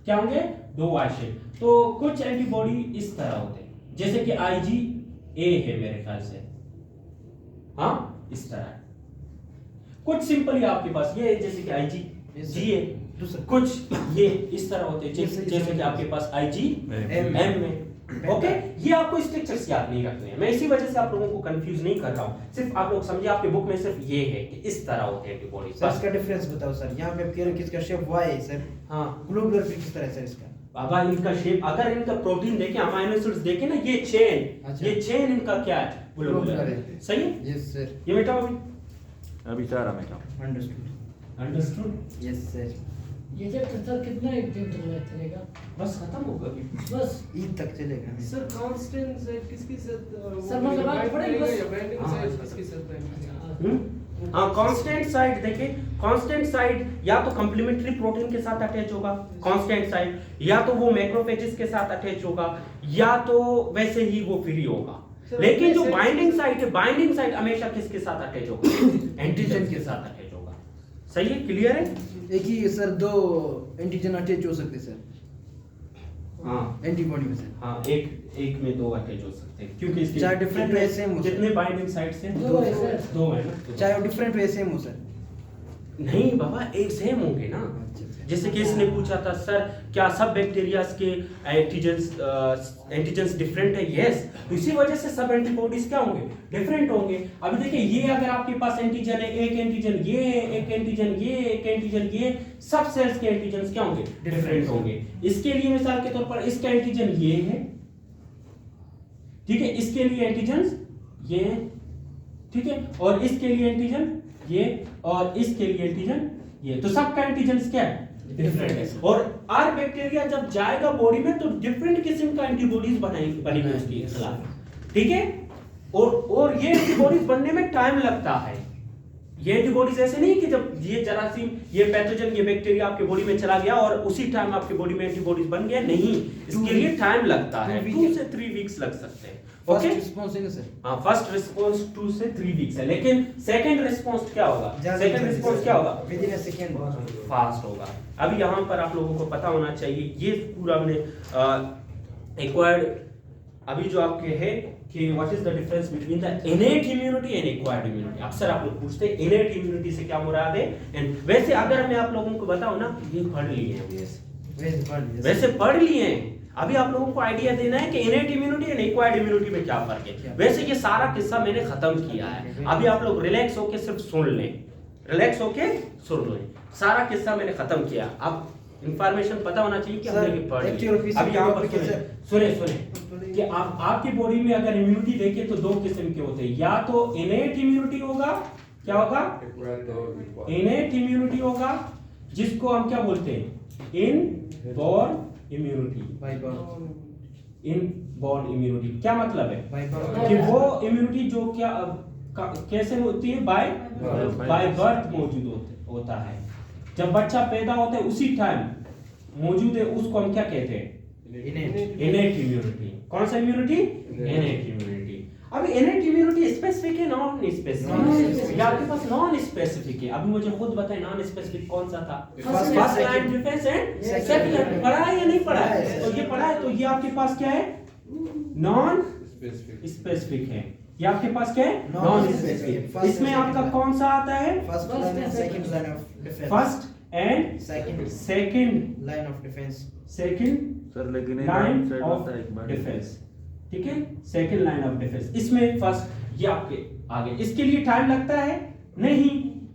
क्या होंगे? दो वाई शेप। तो कुछ एंटीबॉडी इस तरह होते हैं, जैसे कि IgA है मेरे ख्याल से, हाँ इस तरह। कुछ सिंपली आपके पास ये जैसे कि IgG है, कुछ ये इस तरह होते हैं जैसे कि आपके पास IgM में। ओके, ये आपको स्ट्रक्चर्स याद नहीं रखने हैं। मैं इसी वजह से आप लोगों को कंफ्यूज नहीं कर रहा हूँ। सिर्फ आप लोग समझिए, आपके बुक में सिर्फ ये है कि इस तरह होते हैं एंटीबॉडी। सर इसका डिफरेंस बताओ सर। यहाँ पे आप कह रहे हो कि इसका शेप वाई है सर। हाँ, ग्लोबुलर फिर किस तरह है सर इसका? बाबा इनका शेप, अगर इनका प्रोटीन देखें, अमाइनो एसिड्स देखें ना, ये चेन, अच्छा। ये चेन इनका क्या है? ग्लोबुलर है। सही है? Yes sir. ये बेटा अभी सारा मैं काम। अंडरस्टूड। Yes sir. ये चैप्टर सर कितना एक दिन तक चलेगा? बस खत्म होगा अभी। बस ईद तक चलेगा। सर कांस्टेंट साइड किसके साथ सर मतलब आप पढ़ेंगे बस। बाइंडिंग हाँ। साइड किसके साथ बाइंडिंग? हाँ, कांस्टेंट साइड देखिए, कांस्टेंट साइड या तो कंप्लीमेंट्री प्रोटीन के साथ अटैच होगा कांस्टेंट साइड, या तो वो मैक्रोफेजेस के साथ अटैच होगा, या तो वैसे ही वो फ्री होगा। लेकिन जो बाइंडिंग साइट है, बाइंडिंग साइट हमेशा किसके साथ अटैच होगा? एंटीजन के साथ अटैच होगा। सही है? क्लियर है? एक ही सर दो एंटीजन अटैच हो सकते सर हाँ, एंटीबॉडी में सर। हाँ, एक में दो अटैच हो सकते हैं, क्योंकि इसके चाहे different way same हो कितने बाइंडिंग साइट्स हैं? दो है सर। दो है ना? चाहे वो डिफरेंट वे सेम हो सर। नहीं बाबा, एक सेम होंगे ना। जैसे कि इसने पूछा था, सर क्या सब बैक्टीरियाज के एंटीजन्स डिफरेंट है? यस, तो इसी वजह से सब एंटीबॉडीज क्या होंगे? डिफरेंट होंगे। अभी देखिए, ये अगर आपके पास एंटीजन है, एक एंटीजन ये, एक एंटीजन ये, एक एंटीजन ये, सब सेल्स के एंटीजन्स क्या होंगे? डिफरेंट होंगे। इसके लिए मिसाल के तौर पर इसका एंटीजन ये है, ठीक है, इसके लिए एंटीजन्स ये है, ठीक है, और इसके लिए एंटीजन ये, और इसके लिए एंटीजन ये, तो सबका एंटीजन क्या है? डिफरेंट है। और आर बैक्टीरिया जब जाएगा बॉडी में तो डिफरेंट किस्म का एंटीबॉडीज बनेगी उसके खिलाफ, ठीक है। और ये एंटीबॉडीज बनने में टाइम लगता है। ये एंटीबॉडीज ऐसे नहीं कि जब ये जरासीम, ये पैथोजन, ये बैक्टीरिया आपके बॉडी में चला गया और उसी टाइम आपके बॉडी में एंटीबॉडीज बन गया, नहीं, इसके लिए टाइम लगता है। 2 से 3 वीक्स लग सकते हैं। ओके, रिस्पांस है ना सर? हाँ, फर्स्ट रिस्पांस 2 से 3 वीक्स है, लेकिन सेकंड रिस्पांस क्या होगा? सेकंड रिस्पांस क्या होगा? With in a second fast होगा। अब यहाँ पर आप लोगों को पता होना चाहिए, ये पूरा हमने एक्वायर्ड, अभी जो आपके है कि what is the difference between the innate immunity and acquired immunity. अक्सर आप लोग पूछते हैं इनेट इम्यूनिटी से क्या मुराद है। एंड वैसे अगर मैं आप लोगों को बताऊं ना, ये पढ़ लिए हैं वैसे पढ़ लिए हैं। अभी आप लोगों को आइडिया देना है कि innate immunity and acquired immunity में क्या फर्क है। वैसे ये सारा किस्सा मैंने खत्म किया है, अभी आप लोग रिलैक्स होके सिर्फ सुन लें, रिलैक्स होके सुन लें। सारा किस्सा मैंने खत्म किया। अब इंफॉर्मेशन पता होना चाहिए कि हमने ये पढ़ लिया। अब यहाँ पर सुने कि आपकी बॉडी में अगर इम्यूनिटी देखें तो 2 किस्म के होते हैं, या तो इनेट इम्यूनिटी होगा, क्या होगा? इनेट इम्यूनिटी होगा, जिसको हम क्या बोलते हैं? Inborn immunity. इनबॉर्न इम्यूनिटी क्या मतलब है? कि वो इम्यूनिटी जो क्या कैसे होती है? बाय बर्थ मौजूद होता है। जब बच्चा पैदा होता है उसी टाइम मौजूद है, उसको हम क्या कहते हैं? Innate immunity. कौन सा इम्यूनिटी? Innate immunity. अभी इनेट इम्यूनिटी स्पेसिफिक है, नॉन स्पेसिफिक? या आपके पास नॉन स्पेसिफिक है? अभी मुझे खुद बताएं, नॉन स्पेसिफिक कौन सा था? First line defence and second. पढ़ा है या नहीं पढ़ा है? तो ये पढ़ा है, तो ये आपके पास क्या है? नॉन स्पेसिफिक है। ये आपके पास क्या है? Non specific. इसमें आपका कौन सा आता है? First and second line of defence. Sir लेकिन लाइन ऑफ डिफेंस। ठीक है, सेकंड लाइन ऑफ डिफेंस। इसमें फर्स्ट ये आपके आगे, इसके लिए टाइम लगता है नहीं,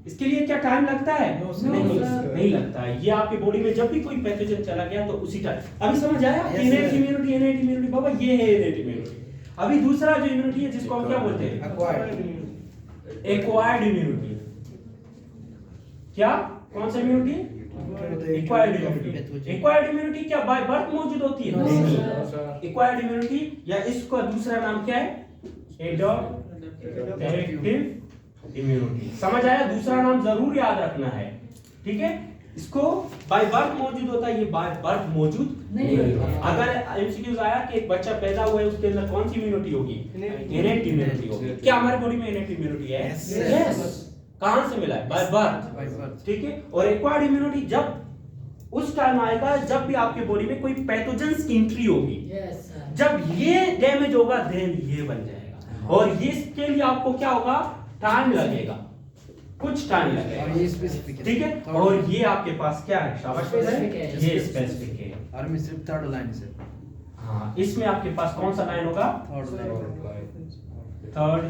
इसके लिए क्या टाइम लगता है? नहीं लगता है। ये आपकी बॉडी में जब भी कोई पैथोजन चला गया तो उसी टाइम। अभी समझ आया? इनेट इम्यूनिटी बाबा, ये है इनेट इम्यूनिटी। अभी दूसरा जो इम्यूनिटी है जिसको हम क्या बोलते हैं? Acquired immunity. क्या? कौन सा immunity? Acquired immunity. Acquired immunity क्या बाय बर्थ मौजूद होती है? नहीं। एक्वायर्ड इम्यूनिटी या इसका दूसरा नाम क्या है? Adaptive immunity. समझ आया? दूसरा नाम जरूर याद रखना है, ठीक है? इसको बाय बर्थ मौजूद होता है, ये बाय बर्थ मौजूद नहीं होता। अगर एमसीक्यूज आया कि एक बच्चा पैदा हुआ है, उसके अंदर कौन सी इम्यूनिटी होगी? इनेट इम्यूनिटी होगी। क्या हमारे बॉडी में इनेट इम्यूनिटी है? यस। कहां से मिला है? बाय बर्थ, ठीक है? और एक्वायर्ड इम्यूनिटी जब उस टाइम आएगा जब भी आपके बॉडी में कोई पैथोजेंस की एंट्री होगी। जब ये डैमेज होगा देन ये बन जाएगा, और ये इसके लिए आपको क्या होगा? टाइम लगेगा, कुछ टाइम लगेगा, और ये स्पेसिफिक है, ठीक है? और ये आपके पास क्या है? शाबाश, ये स्पेसिफिक है। और में सिर्फ थर्ड लाइन है सर। हाँ, इसमें आपके पास कौन सा लाइन होगा? Third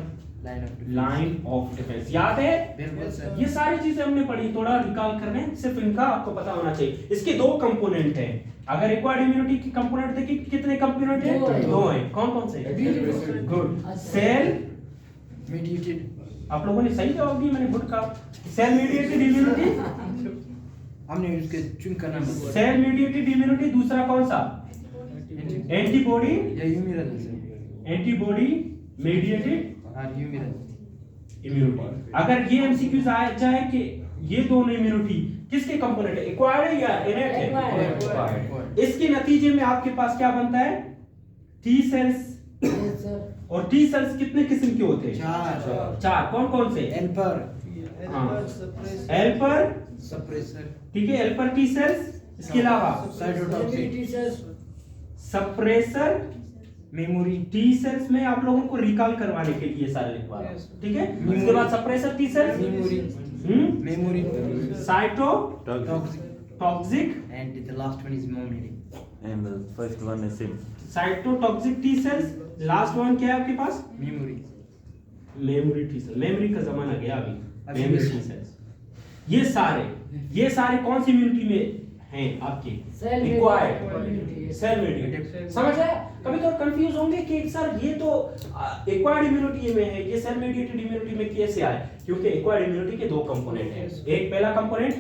line of defence. याद है? बिल्कुल सर। ये सारी चीजें हमने पढ़ी, थोड़ा रिकॉल करने, सिर्फ इनका आपको पता होना चाहिए। इसके दो कंपोनेंट हैं। अगर एक्वायर्ड इम्यूनिटी की कंपोनेंट देखिए, कितने कंपोनेंट हैं? दो हैं। कौन कौन से? गुड। Cell mediated. आप लोगों ने सही जवाब दिया, मैंने गुड कहा। सेल मीडिएटेड इम्यूनिटी, हमने उसके चुन का नाम बताया। Cell mediated immunity. दूसरा कौन सा? एंटीबॉडी या ह्यूमरल है सर। एंटीबॉडी मीडिएटेड और ह्यूमरल इम्यूनिटी। अगर ये एमसीक्यूज आ जाए कि ये दोनों इम्यूनिटी किसके कंपोनेंट है? एक्वायर्ड है या इनेट है? एक्वायर्ड। इसके नतीजे में आपके पास क्या बनता है? T cells. और टी सेल्स कितने किस्म के होते हैं? चार। कौन कौन से? एल्पर, एल्पर, सप्रेसर, ठीक है, एल्पर टी सेल्स। इसके अलावा cytotoxic, suppressor, memory T cells में आप लोगों को रिकॉल करवाने के लिए सारे लिखवा रहा हूं, ठीक है? उसके बाद suppressor T cells, memory, cytotoxic, and the last one is memory. And the first one is sim. Cytotoxic T cells. Last one क्या है आपके पास? Memory. Memory T cell. Memory का जमाना गया अभी। अभी मेमोरी टी सेल्स। ये सारे कौन सी इम्यूनिटी में हैं आपके? Acquired, cell mediated. समझ आया? कभी तो कंफ्यूज होंगे कि सर ये तो एक्वायर्ड इम्यूनिटी में है, ये सेल मीडिएटेड इम्यूनिटी में कैसे आए? क्योंकि एक्वायर्ड इम्यूनिटी के दो कंपोनेंट हैं। एक पहला कंपोनेंट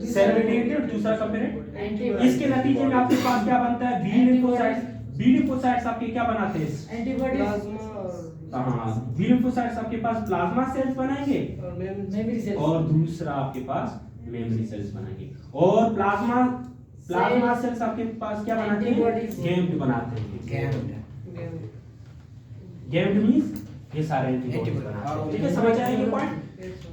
सेल मीडिएटेड, दूसरा कंपोनेंट। इसके नतीजे में आपके पास क्या बनता है? B lymphocytes. बी लिम्फोसाइट्स आपके क्या बनाते हैं? एंटीबॉडीज। हाँ, बी लिम्फोसाइट्स आपके पास प्लाज्मा सेल्स बनाएंगे, मेमोरी सेल्स। और दूसरा आपके पास मेमोरी सेल्स बनाएंगे। और प्लाज्मा सेल्स आपके पास क्या बनाते हैं? गेम्ड बनाते हैं। गेम्ड मींस ये सारे एंटीबॉडीज बनाते हैं, ठीक है? समझ आया ये पॉइंट?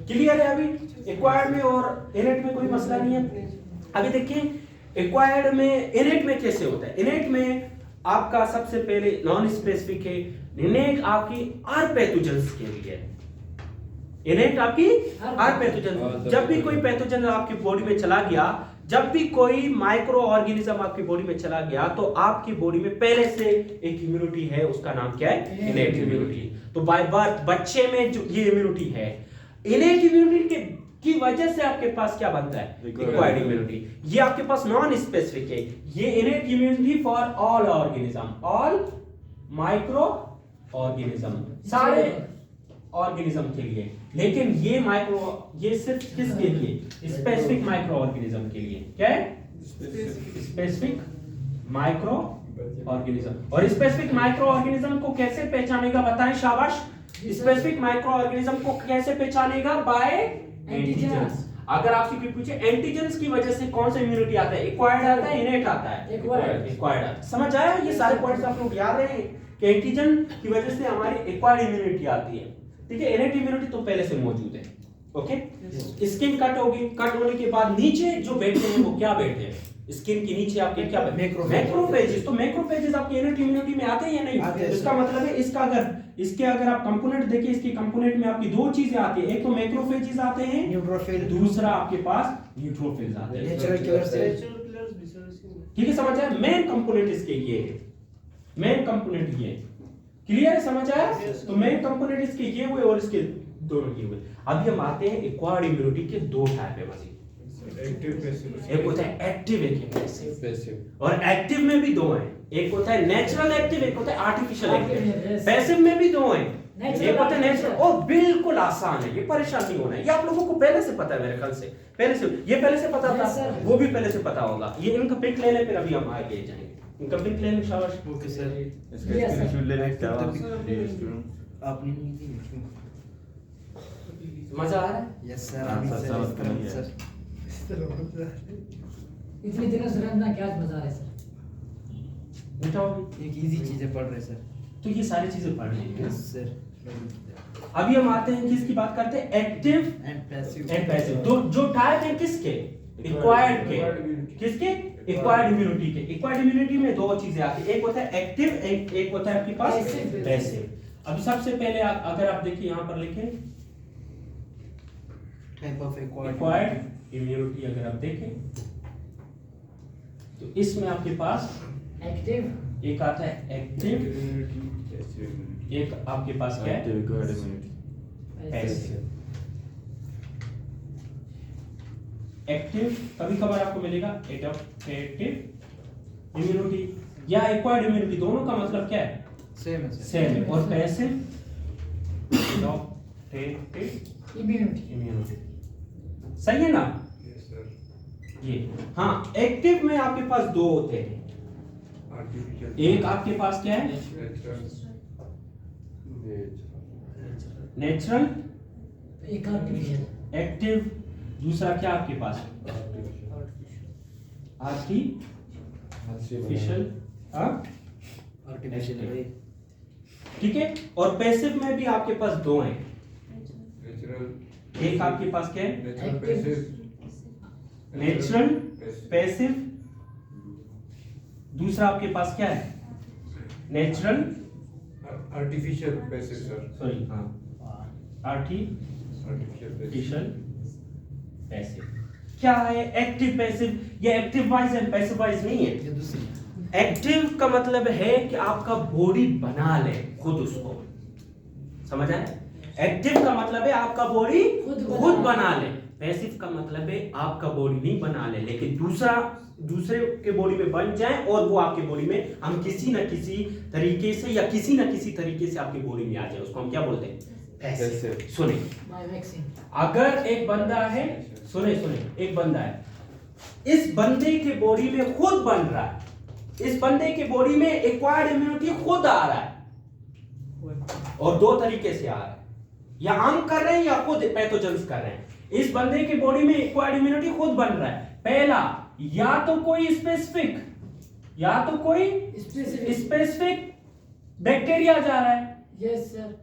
क्लियर है? अभी एक्वायर्ड में और इनेट में कोई मसला नहीं है। अभी देखिए एक्वायर्ड में, इनेट में कैसे होता है? इनेट में आपका सबसे पहले नॉन स्पेसिफिक है। इनेट आपकी आर पैथोजेंस के लिए, इनेट आपकी आर पैथोजन। जब भी कोई पैथोजन आपकी बॉडी में चला गया, जब भी कोई माइक्रो ऑर्गेनिज्म आपकी बॉडी में चला गया, तो आपकी बॉडी में पहले से एक इम्यूनिटी है, उसका नाम क्या है? Innate immunity. तो बाय बर्थ बच्चे में जो ये इम्यूनिटी है, इनेट इम्यूनिटी की वजह से आपके पास क्या बनता है? Acquired immunity. ये आपके पास नॉन स्पेसिफिक है। ये innate immunity for all organism, all micro organism, सारे ऑर्गेनिज्म के लिए। लेकिन ये सिर्फ किसके लिए? स्पेसिफिक माइक्रो ऑर्गेनिज्म के लिए। क्या है? Specific micro organism. और स्पेसिफिक माइक्रो ऑर्गेनिज्म को कैसे पहचानेगा? बताएं, शाबाश। स्पेसिफिक माइक्रो ऑर्गेनिज्म को कैसे पहचानेगा? Bye antigens. अगर आपसे कोई पूछे एंटीजेंस की वजह से कौन सा इम्यूनिटी आता है? एक्वायर्ड आता है, इनेट आता है? एक्वायर्ड। समझ आया? ये सारे पॉइंट्स आप लोग याद रहे कि एंटीजन की वजह से हमारी एक्वायर्ड इम्यूनिटी आती है, ठीक है? इनेट इम्यूनिटी तो पहले से मौजूद है। ओके, स्किन कट होगी, कट होने के बाद नीचे जो बैठते हैं वो क्या बैठते हैं? स्किन के नीचे आपके क्या मैक्रोफेजेस। तो मैक्रोफेजेस आपके इनेट इम्यूनिटी में आते हैं या नहीं? इसका मतलब है इसके अगर आप कंपोनेंट देखिए, इसके कंपोनेंट में आपकी दो चीजें आती है। एक तो मैक्रोफेजेस आते हैं, न्यूट्रोफिल, दूसरा आपके पास न्यूट्रोफिल्स आते हैं। नेचुरल किलर सेल, ठीक है? समझ आया? मेन कंपोनेंट इसके ये है, मेन कंपोनेंट ये है। क्लियर समझ आया? तो मेन कंपोनेंट इसके ये हुए और इसके दोनों ये हुए। अभी हम आते हैं एक्वायर्ड इम्यूनिटी के दो टाइप है मजीद। Active passive. एक होता है एक्टिव, एक है पैसिव। पैसिव। और एक्टिव में भी दो हैं, एक होता है नेचुरल एक्टिव, एक होता है आर्टिफिशियल एक्टिव। Yes. पैसिव में भी दो हैं, Natural, एक होता है नेचुरल। artificial। और बिल्कुल आसान है, ये परेशान नहीं होना है, ये आप लोगों को पहले से पता है मेरे ख्याल से, पहले से ये पहले से पता Yes, था, sir। वो भी पहले से पता होगा। ये इनका पिक ले ले, फिर अभी हम आगे जाएंगे। इनका पिक ले ले, शाबाश। Okay sir. इसका Yes, sir। स्क्रीनशॉट ले लें क्या आपने नहीं दी। मजा आ रहा है? Yes sir. हाँ, अभी सर, सर समझ में नहीं सर इतनी दिनों से रंजना क्या मजा आ रहा है सर? बताओ अभी। एक इजी चीजें पढ़ रहे सर। तो ये सारी चीजें पढ़ लेंगे। Yes sir. अभी हम आते हैं किसकी बात करते हैं, active and passive. And passive. दो जो टाइप है किसके, एक्वायर्ड के, किसके, एक्वायर्ड इम्यूनिटी के। एक्वायर्ड इम्यूनिटी में दो चीजें आती है, एक होता है एक्टिव, एक होता है आपके पास Passive। पैसिव। अब सबसे पहले अगर आप देखिए यहाँ पर लिखें टाइप ऑफ एक्वायर्ड इम्यूनिटी, अगर आप देखें तो इसमें आपके पास एक्टिव, एक आता है एक्टिव, एक आपके पास क्या है, active acquired immunity. Passive. Active कभी कभार आपको मिलेगा एडॉप्टेटिव इम्यूनिटी या एक्वायर्ड इम्यूनिटी, दोनों का मतलब क्या है, सेम है सर। सेम है। और पैसिव एडॉप्टेटिव इम्यूनिटी। इम्यूनिटी, सही है ना ये? हाँ, एक्टिव में आपके पास दो होते हैं, एक आपके पास क्या है, नेचुरल एक आर्टिफिशियल। एक्टिव, दूसरा क्या आपके पास, आर्टिफिशियल। आर्टिफिशियल है। ठीक है। और पैसिव में भी आपके पास दो हैं, एक आपके पास क्या है, नेचुरल पैसिव, दूसरा आपके पास क्या है, natural artificial passive sir. Sorry हाँ आर्टिफिशियल आर्टिफिशियल पैसिव। क्या है एक्टिव पैसिव? ये एक्टिव वाइज है, पैसिव वाइज नहीं है। ये दूसरी। एक्टिव का मतलब है कि आपका बॉडी बना ले खुद उसको, समझ आए? एक्टिव का मतलब है आपका बॉडी खुद बना ले। पैसिव का मतलब है आपका बॉडी नहीं बना ले, लेकिन दूसरे के बॉडी में बन जाए और वो आपके बॉडी में हम किसी न किसी तरीके से या किसी न किसी तरीके से आपकी बॉडी में आ जाए, उसको हम क्या बोलते हैं, पैसिव। सुने, बाय वैक्सीन। अगर एक बंदा है, सुने एक बंदा है, इस बंदे के बॉडी में खुद बन रहा है, इस बंदे के बॉडी में एक्वायर्ड इम्यूनिटी खुद आ रहा है, और दो तरीके से आ रहा है, या हम कर रहे हैं या खुद पैथोजेंस कर रहे हैं। इस बंदे की बॉडी में एक्वायर्ड इम्यूनिटी खुद बन रहा है। पहला, या तो कोई स्पेसिफिक बैक्टीरिया जा रहा है। Yes sir.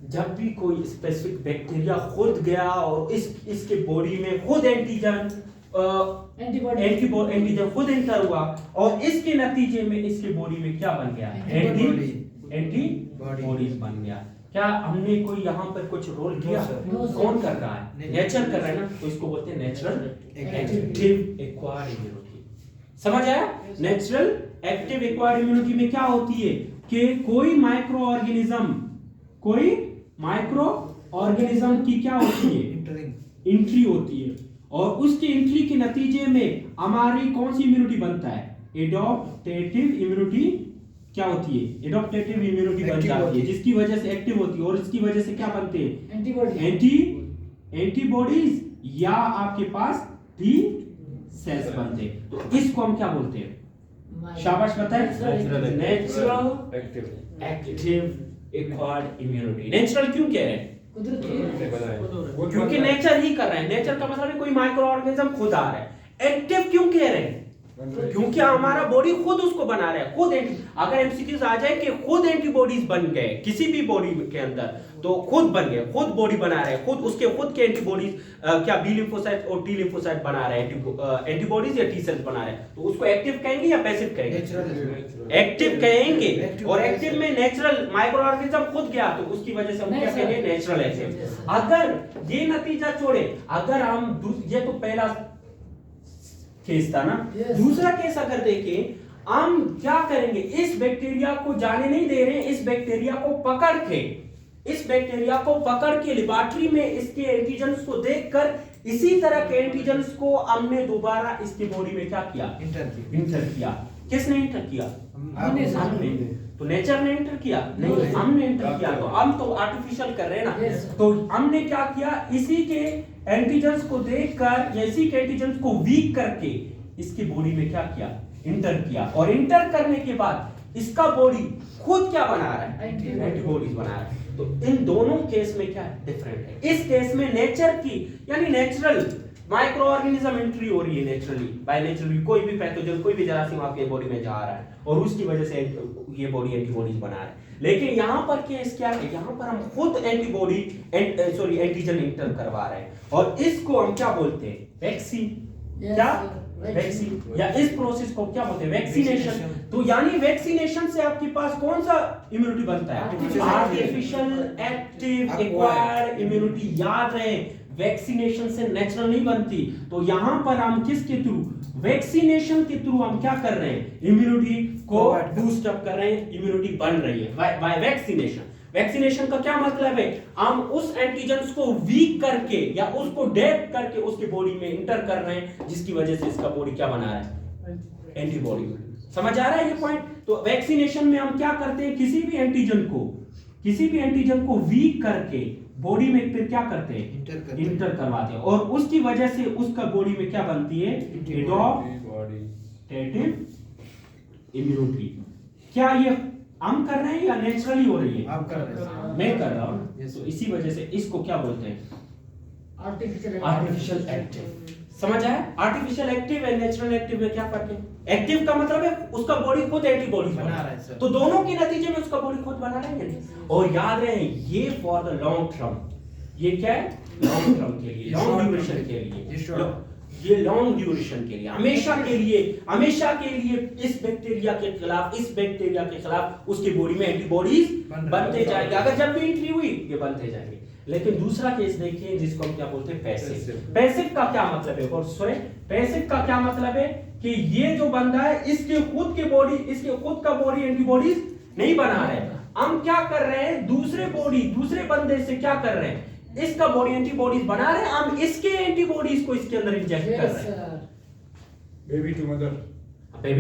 जब भी कोई स्पेसिफिक बैक्टीरिया खुद गया और इसके बॉडी में खुद एंटीजन खुद एंटर हुआ, और इसके नतीजे में इसके बॉडी में क्या बन गया, एंटीबॉडीज बन गया। क्या हमने कोई यहाँ पर कुछ रोल किया? No, sir। कौन कर रहा है? नेचर कर रहा है ना, तो इसको बोलते हैं नेचुरल एक्टिव एक्वायर्ड इम्यूनिटी। समझ आया? नेचुरल एक्टिव एक्वायर्ड इम्यूनिटी में क्या होती है कि कोई माइक्रो ऑर्गेनिज्म की क्या होती है, एंट्री होती है, और उसकी एंट्री के नतीजे में हमारी कौन सी इम्यूनिटी बनता है, एडॉप्टेटिव इम्यूनिटी। क्या होती है, एडॉप्टेटिव इम्यूनिटी बन जाती है, जिसकी वजह से एक्टिव होती है, और इसकी वजह से क्या बनते हैं, एंटीबॉडीज, या आपके पास टी सेल्स बनते हैं। तो इसको हम क्या बोलते हैं, शाबाश बताएं, natural active acquired immunity. Natural क्यों कह रहे हैं, क्योंकि नेचर ही कर रहे हैं। नेचर का मतलब है कोई माइक्रो ऑर्गेनिज्म खुद आ रहा है। एक्टिव क्यों कह रहे हैं, क्योंकि हमारा बॉडी खुद उसको बना रहा है, खुद अगर एमसीक्यूज आ जाए कि खुद एंटीबॉडीज बन गए किसी भी बॉडी के अंदर, तो खुद बन गए, खुद बॉडी बना रहे हैं, खुद उसके खुद के एंटीबॉडीज, क्या बी लिम्फोसाइट और टी लिम्फोसाइट बना रहे हैं, एंटीबॉडीज या टी सेल्स बना रहे हैं, तो उसको एक्टिव कहेंगे या पैसिव कहेंगे, एक्टिव कहेंगे। और एक्टिव में नेचुरल माइक्रो ऑर्गेनिज्म खुद गया, तो उसकी वजह से हम क्या कहेंगे, नेचुरल एक्टिव। अगर ये नतीजा छोड़े, अगर हम ये तो पहला केस था ना, दूसरा केस अगर देखें, हम क्या करेंगे, इस बैक्टीरिया को जाने नहीं दे रहे हैं, इस बैक्टीरिया को पकड़ के लेबोरेटरी में इसके एंटीजन्स को देखकर इसी तरह के एंटीजन्स को हमने दोबारा इसकी बॉडी में क्या किया, इंटर किया। किसने इंटर किया? हमने। तो नेचर ने इंटर किया? नहीं, हमने इंटर किया। तो हम तो आर्टिफिशियल कर रहे हैं ना। तो हमने क्या किया, इसी के एंटीजन्स को देखकर या इसी के एंटीजन्स को वीक करके इसकी बॉडी में क्या किया, इंटर किया। और इंटर करने के बाद इसका बॉडी खुद क्या बना रहा है, एंटीबॉडीज बना रहा है। तो इन दोनों केस में क्या डिफरेंट है? इस केस में नेचर की यानी नेचुरल माइक्रो ऑर्गेनिज्म एंट्री हो रही है, नेचुरली बाय नेचुरली कोई भी पैथोजन, कोई भी जरासीम आपके बॉडी में जा रहा है और उसकी वजह से ये बॉडी एंटीबॉडीज बना रहा है। लेकिन यहाँ पर केस क्या है, यहाँ पर हम खुद एंटीजन इंटर करवा रहे हैं और इसको हम क्या बोलते हैं, वैक्सीन। क्या वैक्सीन, या इस प्रोसेस को क्या बोलते हैं, वैक्सीनेशन। तो यानी वैक्सीनेशन से आपके पास कौन सा इम्यूनिटी बनता है, आर्टिफिशियल एक्टिव एक्वायर्ड इम्यूनिटी। याद रहे, वैक्सीनेशन से नेचुरल नहीं बनती। तो यहां पर हम किसके थ्रू, वैक्सीनेशन के थ्रू हम क्या कर रहे हैं, इम्यूनिटी को बूस्ट अप कर रहे हैं, इम्यूनिटी बन रही है बाय वैक्सीनेशन। वैक्सीनेशन का क्या मतलब है, हम उस एंटीजन्स को वीक करके या उसको डेड करके उसकी बॉडी में इंटर कर रहे हैं, जिसकी वजह से इसका बॉडी क्या बना रहा है, एंटीबॉडी। समझ आ रहा है ये पॉइंट? तो वैक्सीनेशन में हम क्या करते हैं, किसी भी एंटीजन को वीक करके बॉडी में फिर क्या करते हैं, इंटर करवाते हैं और उसकी वजह से उसका बॉडी में क्या बनती है, एडॉप्टेटिव इम्यूनिटी। क्या ये हम कर रहे हैं या नेचुरली हो रही है? आप कर रहे हैं, मैं कर रहा हूं। तो इसी वजह से इसको क्या बोलते हैं, आर्टिफिशियल एक्टिव। समझ आया? Artificial active and natural active में क्या फर्क है? एक्टिव का मतलब है उसका बॉडी खुद एंटीबॉडीज बना रहा है, तो दोनों के नतीजे में उसका बॉडी खुद बना रहा है। और याद रहे, ये फॉर द लॉन्ग टर्म, ये क्या है, लॉन्ग टर्म के लिए, लॉन्ग ड्यूरेशन के लिए, ये लॉन्ग ड्यूरेशन के लिए, हमेशा के लिए इस बैक्टीरिया के खिलाफ उसकी बॉडी में एंटीबॉडीज बनते जाएंगे। अगर जब भी एंट्री हुई ये बनते जाएंगे। लेकिन दूसरा केस देखिए जिसको हम क्या बोलते हैं, पैसिव। पैसिव का क्या मतलब है, और सुने, पैसिव का क्या मतलब है कि ये जो बंदा है इसके खुद का बॉडी एंटीबॉडीज नहीं बना रहे। हम क्या कर रहे हैं, दूसरे बंदे से क्या कर रहे हैं, इसका बॉडी एंटीबॉडीज बना रहे हैं, हम इसके एंटीबॉडीज को इसके अंदर इंजेक्ट कर रहे हैं। बेबी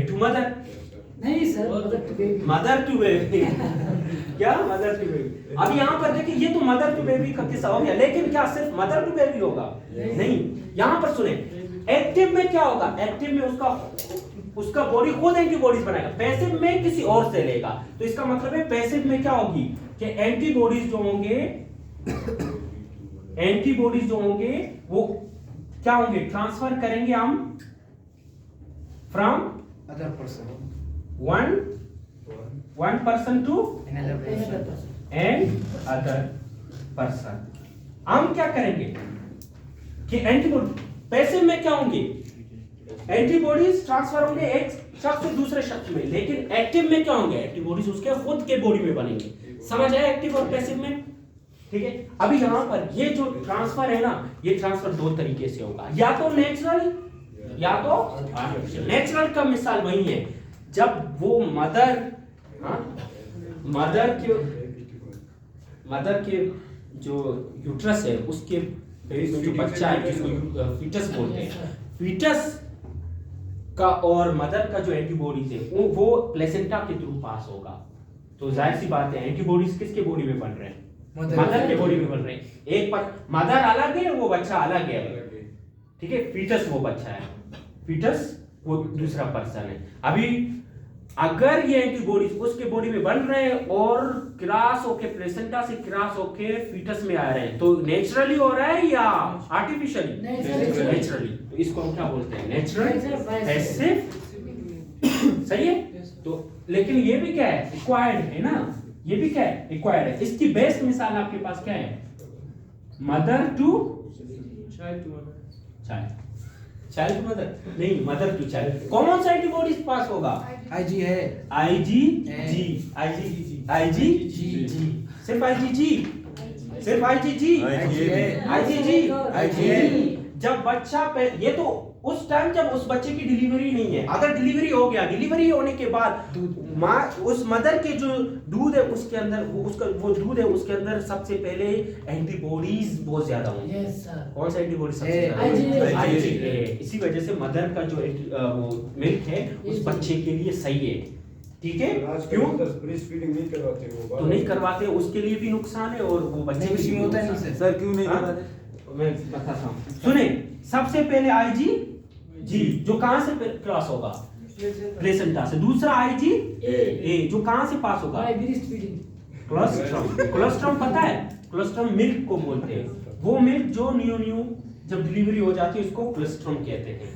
टू मदर नहीं सर, मदर टू बेबी क्या, मदर टू बेबी। अब यहाँ पर देखिए, ये तो मदर टू बेबी का किस्सा हो गया, लेकिन क्या सिर्फ मदर टू बेबी होगा? नहीं। यहाँ पर सुने, एक्टिव में क्या होगा, एक्टिव में उसका बॉडी खुद एंटीबॉडीज बनाएगा, पैसिव में किसी और से लेगा। तो इसका मतलब है पैसिव में क्या होगी कि एंटीबॉडीज जो होंगे वो क्या होंगे, ट्रांसफर करेंगे हम from other person, one person to another person, and other person। हम क्या करेंगे कि एंटीबॉडी, पैसिव में क्या होंगे, एंटीबॉडीज ट्रांसफर होंगे एक शख्स से दूसरे शख्स में, लेकिन एक्टिव में क्या होंगे, एंटीबॉडीज उसके खुद के बॉडी में बनेंगे। समझ आया एक्टिव और पैसिव में? ठीक है। अभी यहां पर ये जो ट्रांसफर है ना, ये ट्रांसफर दो तरीके से होगा, या तो नेचुरल या तो आर्टिफिशियल। नेचुरल का मिसाल वही है जब वो मदर के जो यूट्रस है उसके जो बच्चा है जिसको फीटस बोलते हैं, फीटस का और मदर का जो एंटीबॉडीज है वो प्लेसेंटा के थ्रू पास होगा। तो जाहिर सी बात है एंटीबॉडीज किसके बॉडी में बन रहे हैं, मदर के बॉडी में बन रहे हैं। एक मदर अलग है, वो बच्चा अलग है, ठीक है। फीटस वो बच्चा है, फीटस वो दूसरा पर्सन है। अभी अगर ये एंटीबॉडीज उसके बॉडी में बन रहे हैं और क्रॉस होके, प्लेसेंटा से क्रॉस होके फीटस में आ रहे हैं, तो नेचुरली हो रहा है या आर्टिफिशियली? नेचुरली। तो इसको हम क्या बोलते हैं, नेचुरल पैसिव। सही है। तो लेकिन ये भी क्या है, एक्वायर्ड है ना, ये भी क्या है, एक्वायर्ड है। इसकी बेस्ट मिसाल आपके पास क्या है, mother to child to mother नहीं, मदर टू चाइल्ड। कौन सा एंटीबॉडीज पास होगा, आईजी है, आईजी सिर्फ आईजीजी। जब बच्चा ये तो उस टाइम जब उस बच्चे की डिलीवरी नहीं है, अगर डिलीवरी हो गया, डिलीवरी होने के बाद माँ उस मदर के जो दूध है उसके अंदर वो दूध है उसके अंदर सबसे पहले एंटीबॉडीज बहुत ज्यादा होंगे। Yes sir. कौन सा एंटीबॉडी सबसे ज्यादा IgA। IgA। इसी वजह से मदर का जो वो मिल्क है उस बच्चे के लिए सही है, ठीक है। क्यों ब्रेस्ट फीडिंग नहीं करवाते वो तो नहीं करवाते, उसके लिए भी नुकसान है और वो बच्चे के लिए भी होता नुकसान नहीं है। सर क्यों नहीं हाँ? करवाते? मैं बताता हूँ, सुने। सबसे पहले IgG जो कहां से क्रॉस होगा, प्लेसेंटा से। दूसरा IgA जो कहां से पास होगा, by breast feeding. Colostrum. Colostrum पता है, कोलेस्ट्रॉम मिल्क को बोलते हैं, वो मिल्क जो न्यू जब डिलीवरी हो जाती है उसको कोलेस्ट्रॉम कहते हैं।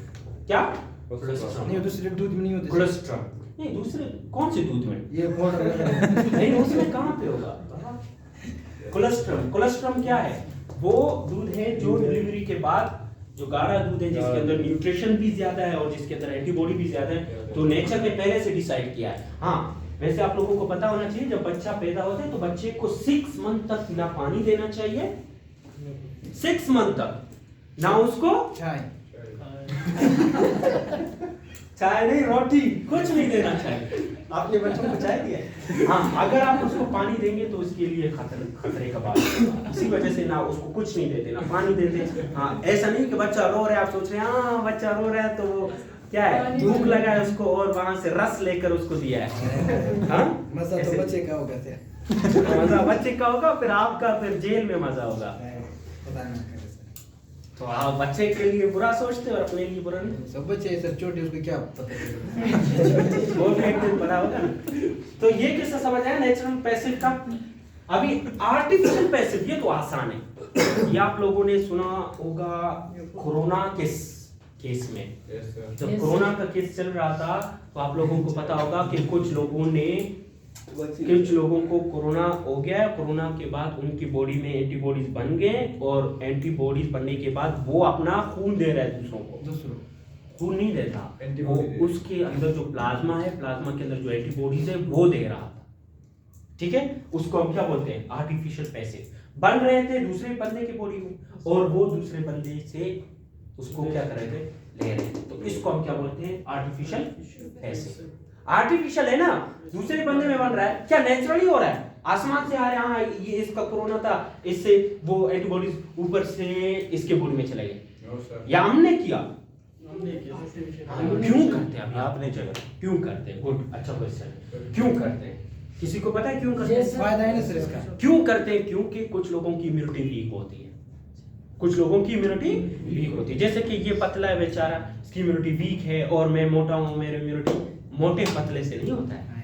क्या कोलेस्ट्रॉम? नहीं दूसरे दूध में नहीं होते कोलेस्ट्रॉम नहीं, दूसरे कौन से दूध में? ये पाउडर नहीं, उसमें कहां पे होगा कोलेस्ट्रॉम? कोलेस्ट्रॉम क्या है? वो दूध है जो डिलीवरी के बाद जो गाढ़ा दूध है जिसके अंदर न्यूट्रिशन भी ज्यादा है और जिसके अंदर एंटीबॉडी भी ज्यादा है, तो नेचर ने पहले से डिसाइड किया है। हाँ, वैसे आप लोगों को पता होना चाहिए जब बच्चा पैदा होता है तो बच्चे को 6 मंथ तक ना पानी देना चाहिए, 6 मंथ तक ना उसको चाय चाय नहीं, रोटी, कुछ नहीं देना चाहिए। आपने बच्चों को चाय दिया है? हाँ, अगर आप उसको पानी देंगे तो उसके लिए खतरे का बात है। इसी वजह से ना उसको कुछ नहीं देते ना पानी देते। हाँ, ऐसा नहीं कि बच्चा रो रहा है आप सोच रहे हैं हाँ बच्चा रो रहा है तो वो क्या है भूख लगा है उसको और वहां से रस लेकर उसको दिया है। हाँ, मजा तो ऐसे- बच्चे का होगा थे मजा बच्चे का होगा, फिर आपका फिर जेल में मजा होगा। पता नहीं करे सर। तो आप बच्चे के लिए बुरा सोचते और अपने लिए बुरा नहीं। सब बच्चे सर छोटे उसको क्या पता है वो एक दिन बड़ा होगा ना। तो ये किस्सा समझ आया नेचुरल पैसिव का। अभी आर्टिफिशियल पैसिव ये तो आसान है, ये आप लोगों ने सुना होगा कोरोना केस में। जब Yes, कोरोना का केस चल रहा था तो आप लोगों को पता होगा कि कुछ लोगों को कोरोना हो गया। कोरोना के बाद उनकी बॉडी में एंटीबॉडीज बन गए और एंटीबॉडीज बनने के बाद वो अपना खून दे रहा है दूसरों को। खून नहीं देता वो, उसके अंदर जो प्लाज्मा है, प्लाज्मा के अंदर जो एंटीबॉडीज है वो दे रहा था, ठीक है। उसको हम क्या बोलते हैं, आर्टिफिशियल पैसिव। बन रहे थे दूसरे बंदे के बॉडी में और वो दूसरे बंदे से उसको क्या कर रहे थे, ले रहे थे। तो इसको हम क्या बोलते हैं, आर्टिफिशियल पैसिव। आर्टिफिशियल है ना, दूसरे बंदे में बन रहा है, क्या नेचुरली हो रहा है, आसमान से आ रहा है, हाँ ये इसका कोरोना था, इससे वो एंटीबॉडीज ऊपर से इसके बॉडी में चले गए, या हमने किया? क्यों करते हैं? अभी आपने किया। क्यों करते हैं? गुड, अच्छा क्वेश्चन। क्यों करते हैं? किसी को पता है क्यों करते Yes, हैं? sir. फायदा है ना सर इसका क्यों करते हैं? क्योंकि कुछ लोगों की इम्यूनिटी वीक होती है, कुछ लोगों की इम्यूनिटी वीक होती है। जैसे कि ये पतला है बेचारा, इसकी इम्यूनिटी वीक है, और मैं मोटा हूँ, मेरी इम्यूनिटी मोटे पतले से नहीं होता है,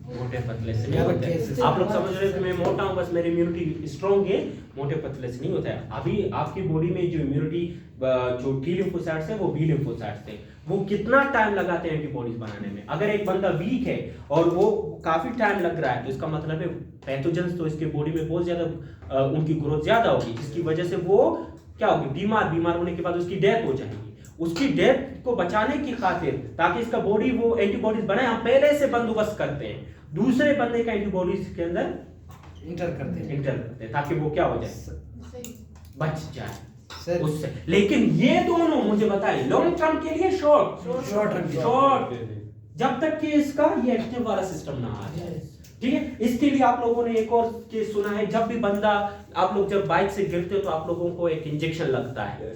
मोटे पतले से नहीं होता है। आप लोग समझ रहे हो कि मैं मोटा हूँ बस मेरी इम्यूनिटी स्ट्रॉन्ग है, मोटे पतले से नहीं होता है। अभी आपकी बॉडी में जो इम्यूनिटी जो टी लिम्फोसाइट्स है वो बी लिम्फोसाइट्स है, वो कितना टाइम लगाते हैं एंटीबॉडीज बनाने में। अगर एक बंदा वीक है और वो काफी टाइम लग रहा है तो इसका मतलब है पैथोजेंस तो इसके बॉडी में बहुत ज्यादा उनकी ग्रोथ ज्यादा होगी, जिसकी वजह से वो क्या होगी, बीमार होने के बाद उसकी डेथ हो जाएगी। उसकी डेथ को बचाने की खातिर, ताकि इसका बॉडी वो एंटीबॉडीज बनाए, हम पहले से बंदोबस्त करते हैं, दूसरे बंदे का एंटीबॉडीज के अंदर इंटर करते हैं ताकि वो क्या हो जाए, बच जाए सर उससे। लेकिन ये दोनों मुझे बताइए, लॉन्ग टर्म के लिए शॉर्ट, जब तक कि इसका ये एक्टिव वाला सिस्टम ना आ जाए, ठीक है। इसके लिए आप लोगों ने एक और केस सुना है, जब भी बंदा, आप लोग जब बाइक से गिरते हो तो आप लोगों को एक इंजेक्शन लगता है,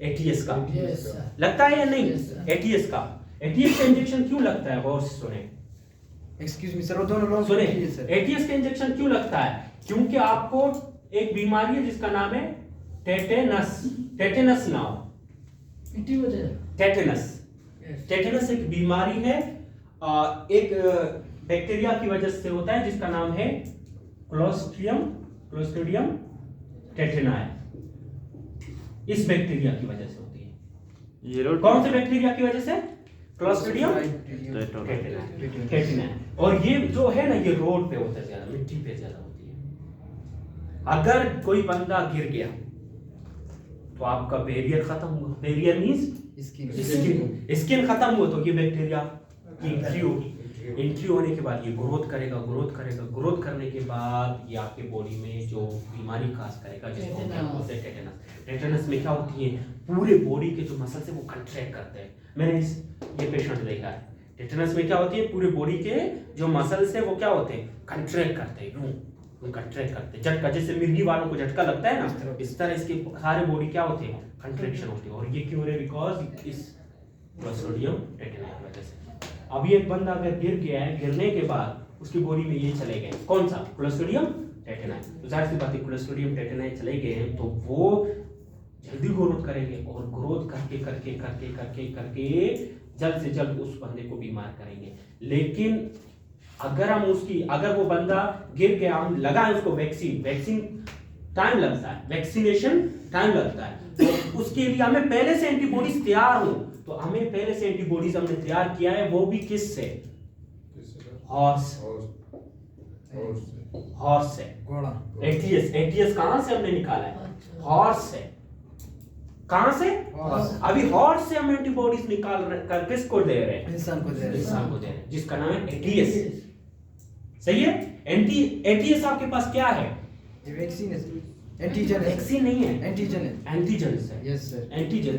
एटीएस का। Yes, sir. लगता है या नहीं? Yes, sir. एटीएस का इंजेक्शन क्यों लगता है, गौर से सुने, एक्सक्यूज मी सर वो दोनों लोग सुने। सर एटीएस का इंजेक्शन क्यों लगता है? क्योंकि आपको एक बीमारी है जिसका नाम है टेटेनस नाउ इटी वजह टेटेनस एक बीमारी है, एक बैक्टीरिया की वजह से होता है जिसका नाम है क्लोस्ट्रिडियम टेटेनाई। इस बैक्टीरिया की वजह से होती है। ये रोड कौन से बैक्टीरिया की वजह से? क्लोस्ट्रिडियम टेटेनाई। और ये जो है ना, ये रोड पे होता है ज्यादा, मिट्टी पे ज्यादा होती है। अगर कोई बंदा गिर गया तो आपका बैरियर खत्म हुआ, बैरियर मींस स्किन खत्म हुआ, तो ये बैक्टीरिया की एंट्री होगी। एंट्री होने के बाद ये ग्रोथ करेगा, ग्रोथ करेगा, ग्रोथ करने के बाद ये आपके बॉडी में जो बीमारी काज करेगा, जिसको हम बोलते हैं टेटेनस। टेटेनस में क्या होती है, पूरे बॉडी के जो मसल्स है वो कंट्रैक्ट करते हैं। मैंने ये पेशेंट देखा है। टेटेनस में क्या होती है, पूरे बॉडी के जो मसल्स है वो क्या होते हैं, कंट्रैक्ट करते हैं, यूं कंट्रैक्ट करते हैं। झटका, जैसे मिर्गी वालों को झटका लगता है ना, इस तरह इसके सारे बॉडी क्या होते हैं, कंट्रैक्शन होती है। और ये क्यों है, बिकॉज इस क्लोस्ट्रिडियम टेटेनाई की वजह से। अभी एक बंदा अगर गिर गया है, गिरने के बाद उसकी बॉडी में ये चले गए, कौन सा, क्लोस्ट्रिडियम टेटेनाई। तो जाहिर सी बात है क्लोस्ट्रिडियम टेटेनाई चले गए हैं तो वो जल्दी ग्रोथ करेंगे, और ग्रोथ करके करके करके करके करके जल्द से जल्द उस बंदे को बीमार करेंगे। लेकिन अगर वो बंदा गिर गया, हम लगाएं उसको वैक्सीन टाइम लगता है, वैक्सीनेशन टाइम लगता है, तो उसके लिए हमें पहले से एंटीबॉडीज तैयार हो। तो हमें पहले से एंटीबॉडीज हमने तैयार किया है, वो भी किस से, हॉर्स से, घोड़ा। एटीएस कहां से हमने निकाला है, हॉर्स से। कहां से, हॉर्स। अभी हॉर्स से हम एंटीबॉडीज निकाल कर किसको दे रहे हैं, इंसान को दे रहे इंसान को दे रहे हैं, जिसका नाम है एटीएस। सही है। एटीएस आपके पास क्या है, ये वैक्सीन है, एंटीजन है, वैक्सीन नहीं है, एंटीजन है। एंटीजन से, यस सर। एंटीजन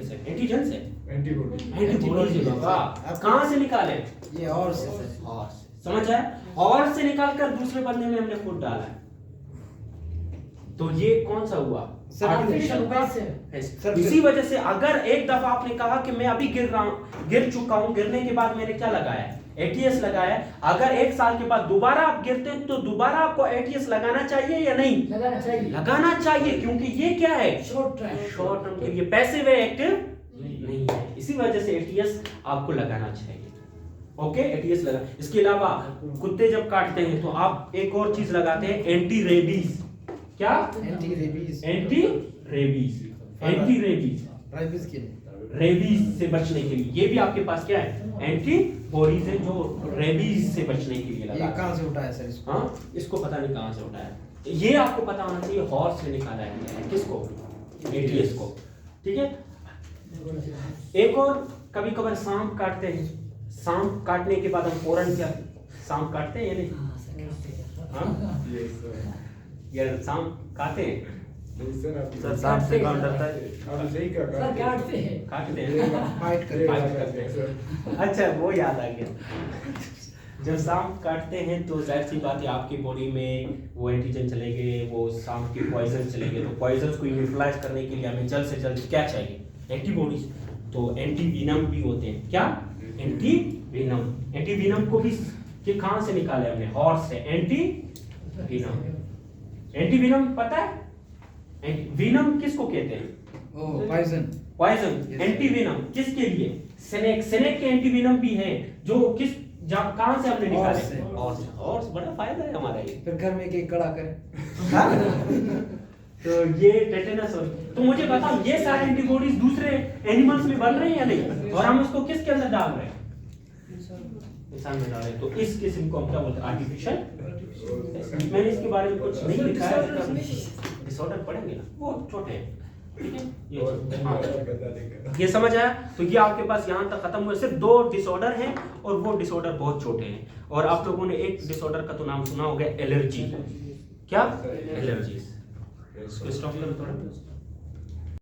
से एंटीबॉडी एंटीबॉडी से बाबा कहां से निकाले, ये और से सर। हॉर्स। समझ आया, हॉर्स से निकाल कर दूसरे बंदे में हमने खुद डाला है। तो ये कौन सा हुआ, सर, आर्टिफिशियल हुआ। सर, इसी वजह से अगर एक दफा आपने कहा कि मैं अभी गिर चुका हूं, गिरने के बाद मैंने क्या लगाया, एटीएस लगाया, अगर 1 साल के बाद दोबारा आप गिरते हैं तो दोबारा आपको एटीएस लगाना चाहिए या नहीं, लगाना चाहिए, लगाना चाहिए, क्योंकि ये क्या है, शॉर्ट टर्म के लिए, पैसिव है, एक्टिव नहीं है। इसी वजह से एटीएस आपको लगाना चाहिए। ओके, एटीएस लगा। इसके अलावा कुत्ते जब काटते हैं तो आप एक और चीज लगाते हैं, एंटी रेबीज। क्या, एंटी रेबीज, एंटी रेबीज राइबिस के लिए, रेबीज से बचने के लिए। ये भी आपके पास क्या है, एंटीबॉडीज है जो रेबीज से बचने के लिए ये लगा। कहां से उठाया सर इसको? हाँ, इसको पता नहीं कहां से उठाया, ये आपको पता होना चाहिए, हॉर्स से निकाला है। किसको, एटीएस को। ठीक है। एक और, कभी कभार सांप काटते हैं, सांप काटने के बाद हम फौरन क्या, सांप काटते हैं या नहीं, हाँ? यार सांप काटते हैं, सर सांप से कौन डरता है? आप सही क्या सर काटते हैं, काटते हैं, फाइट करते हैं। अच्छा वो याद आ गया, जब सांप काटते हैं तो जाहिर सी बात है आपकी बॉडी में वो एंटीजन चले गए, वो सांप के पॉइजन चले गए। तो पॉइजन को न्यूट्रलाइज करने के लिए हमें जल्द से जल्द क्या चाहिए, एंटीबॉडीज। तो एंटीवीनम भी होते हैं, क्या, एंटीवीनम को भी कि कहां से निकाले हमने, हॉर्स से। एंटीवीनम पता है, वीनम किसको कहते हैं, ओ पॉइजन। एंटीवीनम किसके लिए, स्नेक के एंटीवीनम भी है, जो कहां से हमने निकाले, हॉर्स। बड़ा फायदा है हमारा ये। फिर घर में एक कड़ा करें। तो ये टेटेनस। तो मुझे बताओ, ये सारे एंटीबॉडीज दूसरे एनिमल्स में बन रहे हैं या नहीं, और हम उसको किसके अंदर डाल रहे हैं, इंसान में डाल रहे हैं। तो इस किस्म को हम क्या बोलते हैं, आर्टिफिशियल। मैंने इसके बारे में कुछ नहीं लिखा है, डिसऑर्डर पढ़ेंगे ना, वो छोटे हैं। ठीक है, ये समझ आया। तो ये आपके पास यहाँ तक खत्म हुआ, सिर्फ 2 डिसऑर्डर हैं, और वो डिसऑर्डर बहुत छोटे हैं। और आप लोगों ने एक डिसऑर्डर का तो नाम सुना होगा, एलर्जी। क्या, एलर्जीज। स्टॉप करो थोड़ा।